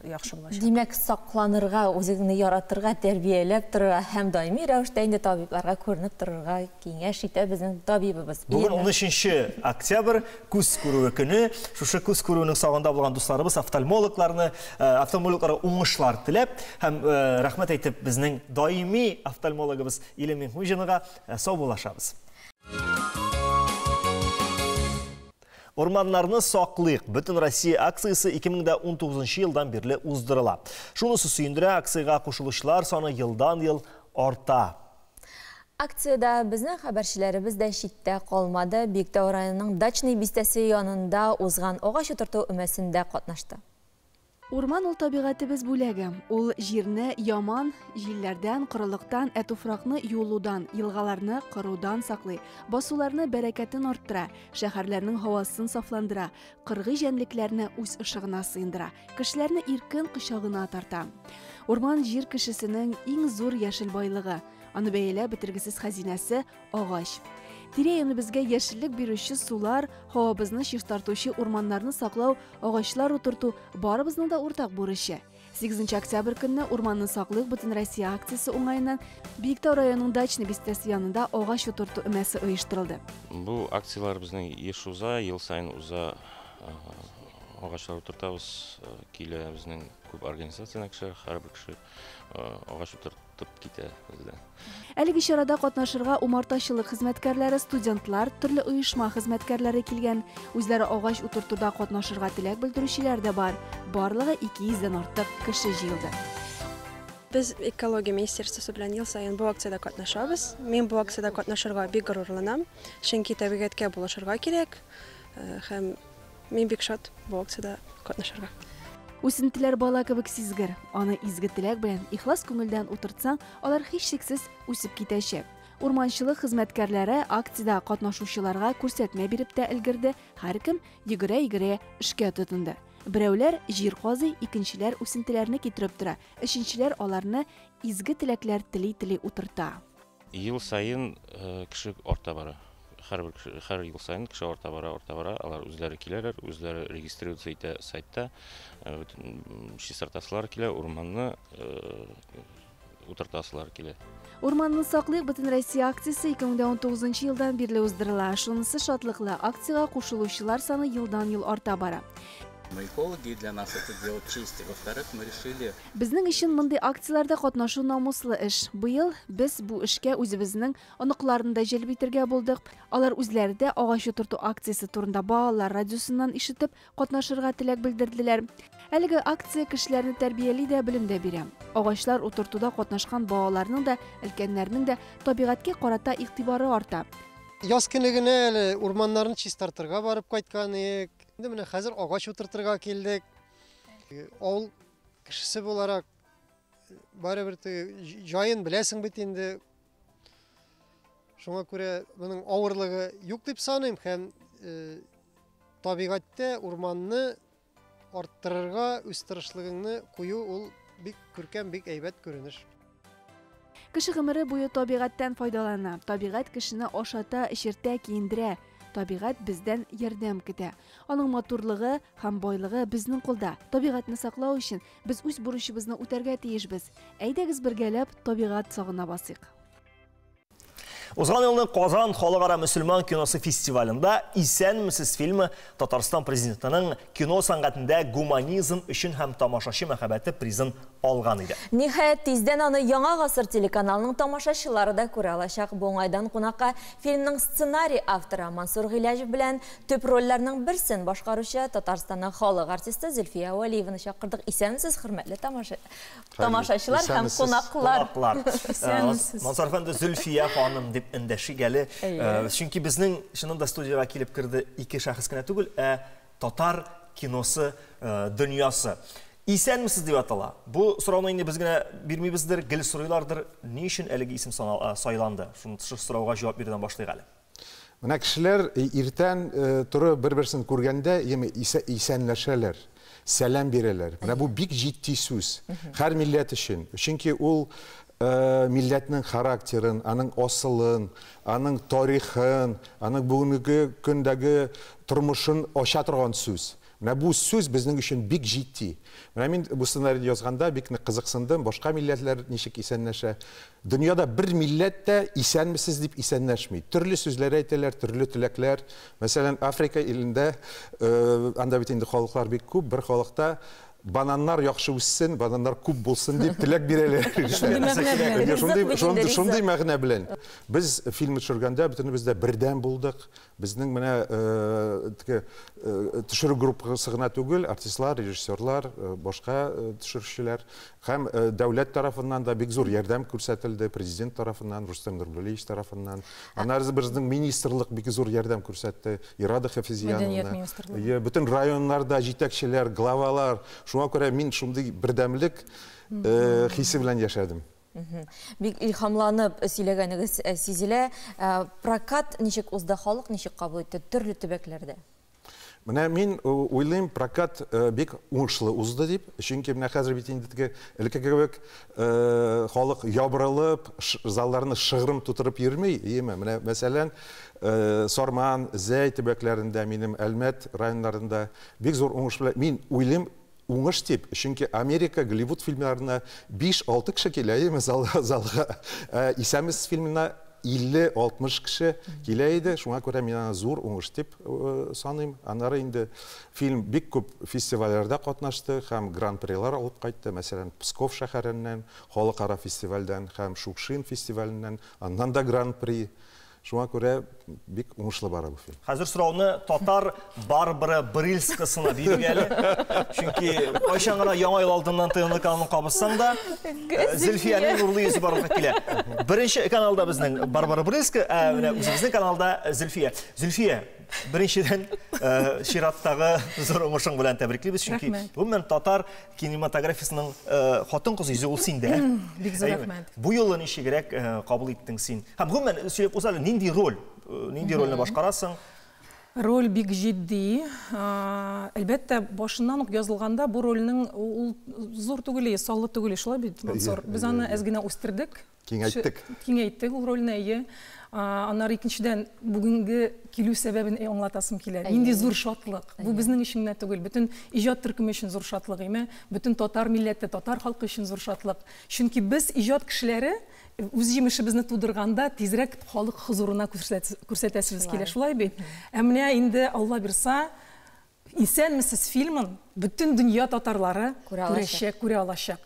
яхшы булачак. Димәк, сакланырга, үзеңне яратырга, тәрбияләп торырга һәм даими рәвештә инде табибларга күренеп торырга киңәш итә безнең табибыбыз. Бүген 13 октябрь күз күрүе көне. Шушы күз күрүенең сагында булган дусларыбыз офтальмологларга уңышлар теләп һәм рәхмәт әйтеп безнең даими офтальмологыбыз Илем Минхуҗинага сау булашабыз. Орманнарны саклыйк. Бүтін Россия акциясы 2019 елдан бирле уздырыла. Шунысы сөйіндірі акцияға қушылушылар саны елдан ел арта. Акцияда безнең хәбәрчеләребез дә читтә калмады. Биектау районының Дачный бистәсе янында узган агач утырту өмәсендә катнашты. Урман ул табигатыбыз бүләге. Ул җирне яман җилләрдән, корылыктан, туфракны юлудан, елгаларны кырудан саклый, басуларны бәрәкәтен арттыра, шәһәрләрнең һавасын сафландыра, кыргый җәнлекләрне үз ышыгына сыйндыра, кешеләрне иркен кочагына тарта. Урман җир кешесенең иң зур яшел байлыгы. Аны бәяләп бетергесез хәзинәсе агач. Тирә-юныбызга яшеллек бирүче сулар, һавабызны чистартучы урманнарны саклау, агачлар утырту барыбызның да уртак бурычы. 8 октябрь көнне урманны саклык бөтен Россия акциясе уңаеннан Биектау районының Дачный бистәсе янында агач утырту өмәсе оештырылды. Бу акциялар безнең еш уза, ел сайын уза, агачлар утыртабыз, килә безнең күп организациялар кеше, һәрбер кеше агач утыртып китә бездә. Әлеге чарада катнашырга умартачылык хезмәткәрләре, студентлар, төрле оешма хезмәткәрләре килгән. Үзләре агач утыртуда катнашырга теләк белдерүчеләр дә бар. Барлыгы 200дән артык кеше җыелды. Без экология министерствосы белән ел сайын бу акциядә катнашабыз. Мин бу акциядә катнашырга бик горурланам. Чөнки табигатькә булышырга кирәк. Һәм мин бик шат бу акциядә катнашырга. Үсентеләр бала кебек сизгер. Аны изге теләк белән, ихлас күңелдән утыртсаң, алар һичшиксез үсеп китәчәк. Урманчылык хезмәткәрләре акциядә катнашучыларга күрсәтмә биреп тә өлгерде. Һәркем йөгерә-йөгерә эшкә тотынды. Берәүләр җир казый, икенчеләр үсентеләрне китереп тора, өченчеләр аларны изге теләкләр тели-тели утырта. Ел сайын кеше арта бара. Һәр ел сайын кеше арта бара, алар үзләре киләләр, үзләре регистриация итә сайтта, чистартасылар килә, урманны утыртасылар килә. Урманны саклык бөтен Россия акциясе 2019 елдан бирле уздырыла. Шунысы шатлыклы, акцияга кушылучылар саны елдан-ел арта бара. Мы экологи, для нас это дело чести. Во-вторых, мы решили... Безнең өчен мондый акцияларда катнашу намуслы эш. Быел без бу эшкә үзебезнең аныкларны да җәлеп итәргә булдык. Алар үзләре дә агач утырту акциясе турында балалар радиосыннан ишетеп катнашырга теләк белдерделәр. Әлеге акция кешеләрне тәрбияли дә, белем дә бирә. Агачлар утыртуда катнашкан балаларның да, өлкәннәрнең дә табигатькә карата игътибары арта. Яз көне генә урманнарны чистартырга барып кайткан идек. Инде менә хәзер агач утыртырга килдек. Авыл кешесе буларак барыбер җаен беләсең бит инде. Шуңа күрә моның авырлыгы юк дип саныйм һәм табигатьтә урманны арттырырга үз тырышлыгыңны кую ул бик күркәм, бик әйбәт күренеш. Кеше гомере буе табигатьтән файдалана. Табигать кешене ашата, эчертә, киендерә. Табигать бездән ярдәм көтә. Аның матурлыгы һәм байлыгы безнең кулда. Табигатьне саклау өчен без үз бурычыбызны үтәргә тиешбез. Әйдәгез бергәләп табигать сагына басыйк. Узган елның Казан халыкара мөселман киносы фестивалында «Исәнмесез» фильмы Татарстан президентының кино сәнгатендә гуманизм өчен һәм тамашачы мәхәббәте призын алган иде. Ниһаять, тиздән аны Яңа гасыр телеканалының тамашачылары да күрә алачак. Бу уңайдан кунакка фильмның сценарий авторы Мансур Гыйләҗев белән төп рольләрнең берсен башкаручы Татарстанның халык артисты Зөлфия Вәлиеваны чакырдык. Исәнмесез, хөрмәтле тамашачылар һәм кунаклар. Мансур әфәнде, Зөлфия ханым дип эндәши гәле. Чөнки безнең шунда студияга килеп керде ике шәхес кенә түгел, татар киносы дөньясы. Исәнмесез дип атала. Бу сорауны инде без генә бирмибездер, гел сорыйлардыр. Ни өчен әлеге исем сайланды? Шушы сорауга җавап бирүдән башлыйк әле. Менә кешеләр иртән туры бер-берсен күргәндә исәнләшәләр, сәлам бирәләр. Менә бу бик җитди сүз. Һәр милләт өчен. Чөнки ул милләтнең характерын, аның асылын, аның тарихын, аның бүгенге көндәге тормышын ача торган сүз. Менә бу сүз безнең өчен бик җитди. Менә мин бу сценарийны язганда бик кызыксындым. Башка милләтләр ничек исәнләшә? Дөньяда бер милләт тә исәнмесез дип исәнләшми. Төрле сүзләр әйтәләр, төрле теләкләр. Мәсәлән, Африка илендә анда бит инде халыклар бик күп, бер халыкта бананнар яхшы үссен, бананнар күп булсын дип теләк бирәләр. Шундый мәгънә белән. Без фильм төшергәндә бөтенебез дә бердәм булдык. Безнең менә төшерү группасы гына түгел, артистлар, режиссерлар, башка төшерүчеләр Hem devlet tarafından da big zor yardım ko'rsatildi, prezident tarafından, Rustam Nurbuliyev tarafından. Anarız bizning ministerlik big zor yardım ko'rsatdi, Irada Hafizyanova. Bütün rayonlarda yetakchilar, glavalar, şuna göre men şunday birdamlik hissi bilan yaşadım. Bik ilhamlanып сөйләгәнегез сизелә. Прокат ничек узды, халык ничек кабул итте төрле төбәкләрдә? Менә мин уйлыйм, прокат бик уңышлы узды дип. Чөнки менә хәзер бит инде элекке кебек халык ябырылып, залларны шыгрым тутырып йөрми, яме. Менә мәсәлән, Сарман, Зәй төбәкләрендә, минем Әлмәт районнарында бик зур уңыш белән мин уйлыйм, уңыш дип. Чөнки Америка Голливуд фильмнарына 5-6 кеше килә, яме залга. Исәмис фильмына 50-60 кеше килә иде. Шуңа күрә мин аны зур уңыш дип саныйм. Аннары инде фильм бик күп фестивальләрдә катнашты һәм гран-прилар алып кайтты. Мәсәлән, Псков шәһәреннән, халыкара фестивальдән һәм Шукшин фестиваленнән, аннан да гран-при. Шуңа күрә бик уңышлы бара бу фильм. Хәзер сорауны татар Барбара Брыльскасына биргәле. Чөнки кайчан гына яңа ел алдыннан ТНК каналын кабызсаң да, Зөлфиянең нурлы йөзе барлыкка килә. Беренче каналда безнең Барбара Брыльска, менә үзебезнең каналда Зөлфия. Зөлфия, беренчедән чираттагы зур уңышың белән тәбриклибез, чөнки гомумән татар кинематографиясының хатын-кыз йөзе ул синдә. Бик зур рәхмәт. Бу юлы ничегрәк кабул иттең син? Һәм гомумән сөйләп узалы, нинди рольне башкарасың? Роль бик җитди. Әлбәттә, башыннан ук язылганда бу рольнең ул зур түгел, саллы түгел, шулай бит, Мансур. Без аны әз генә үстердек. Киңәйттек ул рольне. Аннары икенчедән бүгенге килү сәбәбен аңлатасым килә. Нинди зур шатлык. Бу безнең өчен генә түгел, бөтен иҗат төркеме өчен зур шатлык, бөтен татар милләте, татар халкы өчен зур шатлык. Чөнки без иҗат кешеләре үз җимешебезне тудырганда тизрәк халык хузурына күрсәтәсебез килә, шулай бит. Ә менә инде Алла бирса, исәнмесез фильмын бөтен дөнья татарлары күрә алачак.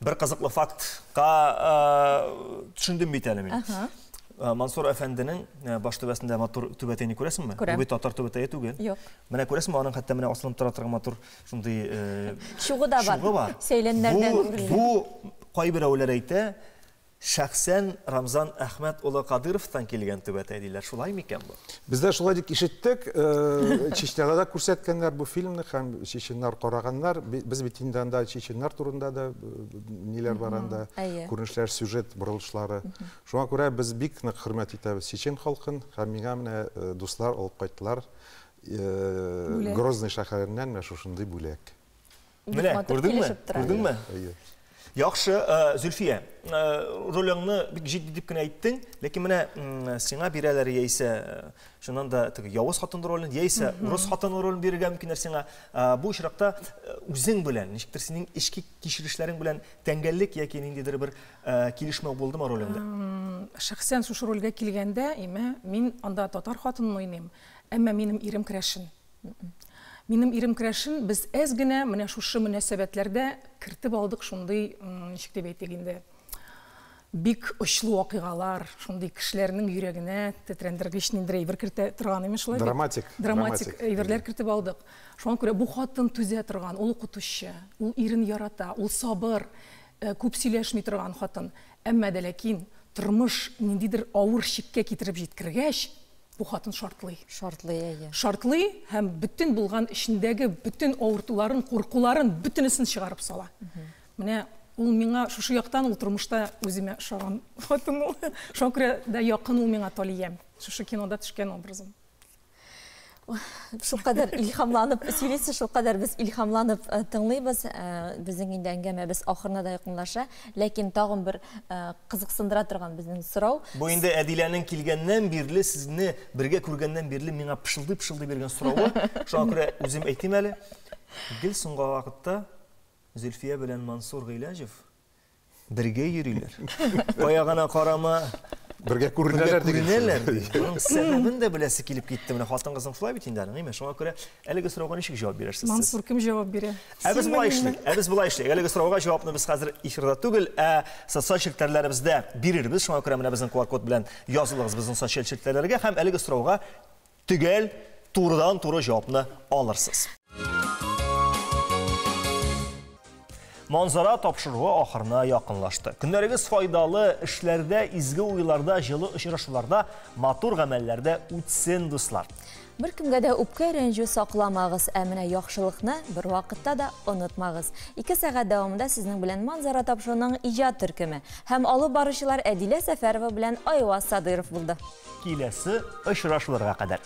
Бер кызыклы фактка төшендем бит әле мин. Мансур әфәнденең баш төбәсендә матур түбәтәйне күрәсеңме? Бу татар түбәтәе түгел. Менә күрәсеңме, аның хәтта менә асылып тора торган матур шундый шугы да бар. Сөйләннәрдән. Бу кайберәүләр әйтә, шәхсән Рамзан Әхмәт улы Кадыровтан килгән түбәтәй диләр. Шулай микән бу? Бездә шулай дип ишеттек. Чечняда күрсәткәннәр бу фильмны һәм чеченнар караганнар. Без бит инде анда чеченнар турында да ниләр бар анда, күренешләр, сюжет борылышлары. Шуңа күрә без бик нык хөрмәт итәбез чечен халкын һәм миңа менә дуслар алып кайттылар. Грозный шәһәреннән менә шушындый бүләк. Менә күрдеңме? Яхшы, Зөлфия, ролеңне бик җитди дип кенә әйттең, ләкин менә сиңа бирәләр яисә шуннан да явыз хатын ролен, яисә урыс хатын ролен бирергә мөмкиннәр сиңа. Бу очракта үзең белән, ничектер синең эчки кичерешләрең белән тәңгәллек яки ниндидер бер килешмәү булдымы ролеңдә? Шәхсән шушы рольгә килгәндә, мин анда татар хатынын уйныйм, әмма минем ирем Крәшин. Минем ирем Крәшин, без әз генә менә шушы мөнәсәбәтләрдә кертеп алдык шундый, ничек дип әйтик инде, бик очлы вакыйгалар, шундый кешеләрнең йөрәгенә тетрәндергеч ниндидер әйбер кертә торган име шулай. Драматик әйберләр кертеп алдык. Шуңа күрә бу хатын түзә торган, ул укытучы, ул ирен ярата, ул сабыр, күп сөйләшми торган хатын. Әмма дә ләкин тормыш ниндидер авыр чиккә китереп җиткергәч, бу хатын шартлый. Шартлый һәм бүтән булган эчендәге бүтән авыртуларын, куркуларын бүтәнесен чыгарып сала. Менә ул миңа шушы яктан ул тормышта үземә ошаган хатын ул. Шуңа күрә дә якын ул миңа Талиям. Шушы кинода төшкән образым. Шулкадәр илһамланып сөйләсә, шулкадәр без илһамланып тыңлыйбыз. Безнең инде әңгәмәбез ахырына да якынлаша, ләкин тагын бер кызыксындыра торган безнең сорау. Бу инде Әдиләнең килгәннән бирле, сезне бергә күргәннән бирле миңа пышылдый биргән соравы. Шуңа күрә үзем әйтим әле. Гел соңгы вакытта Зөлфия белән Мансур Гыйләҗев бергә йөриләр. Кая гына карама, бергә күренәләр дигән. Буның сәбәбен дә беләсе килеп китте. Менә хатын-кызың шулай бит инде, әйме. Шуңа күрә әлеге сорауга ничек җавап бирерсез? Мансур кем җавап бирә? Без булай эшлик. Әлеге сорауга җавапны без хәзер эфирда түгел, социаль челтәрләребездә бирербез. Шуңа күрә менә безнең QR-код белән язылыгыз безнең социаль челтәрләргә һәм әлеге сорауга төгәл, турыдан-туры җавапны алырсыз. Manzara тапшыруы ахырына якынлашты. Көннәрегез файдалы эшләрдә, изге уйларда, җылы очрашуларда, матур гамәлләрдә үтсен, дуслар. Bir kimgə də үпкә рәнҗү сакламагыз, әмінә яхшылыкны bir вакытта да онытмагыз. 2 сәгать дәвамында сезнең белән Манзара тапшыруның иҗат төркеме һәм алып баручылар Әдилә Сәфәрова белән Айваз Садыров булды. Киләсе очрашуларга кадәр.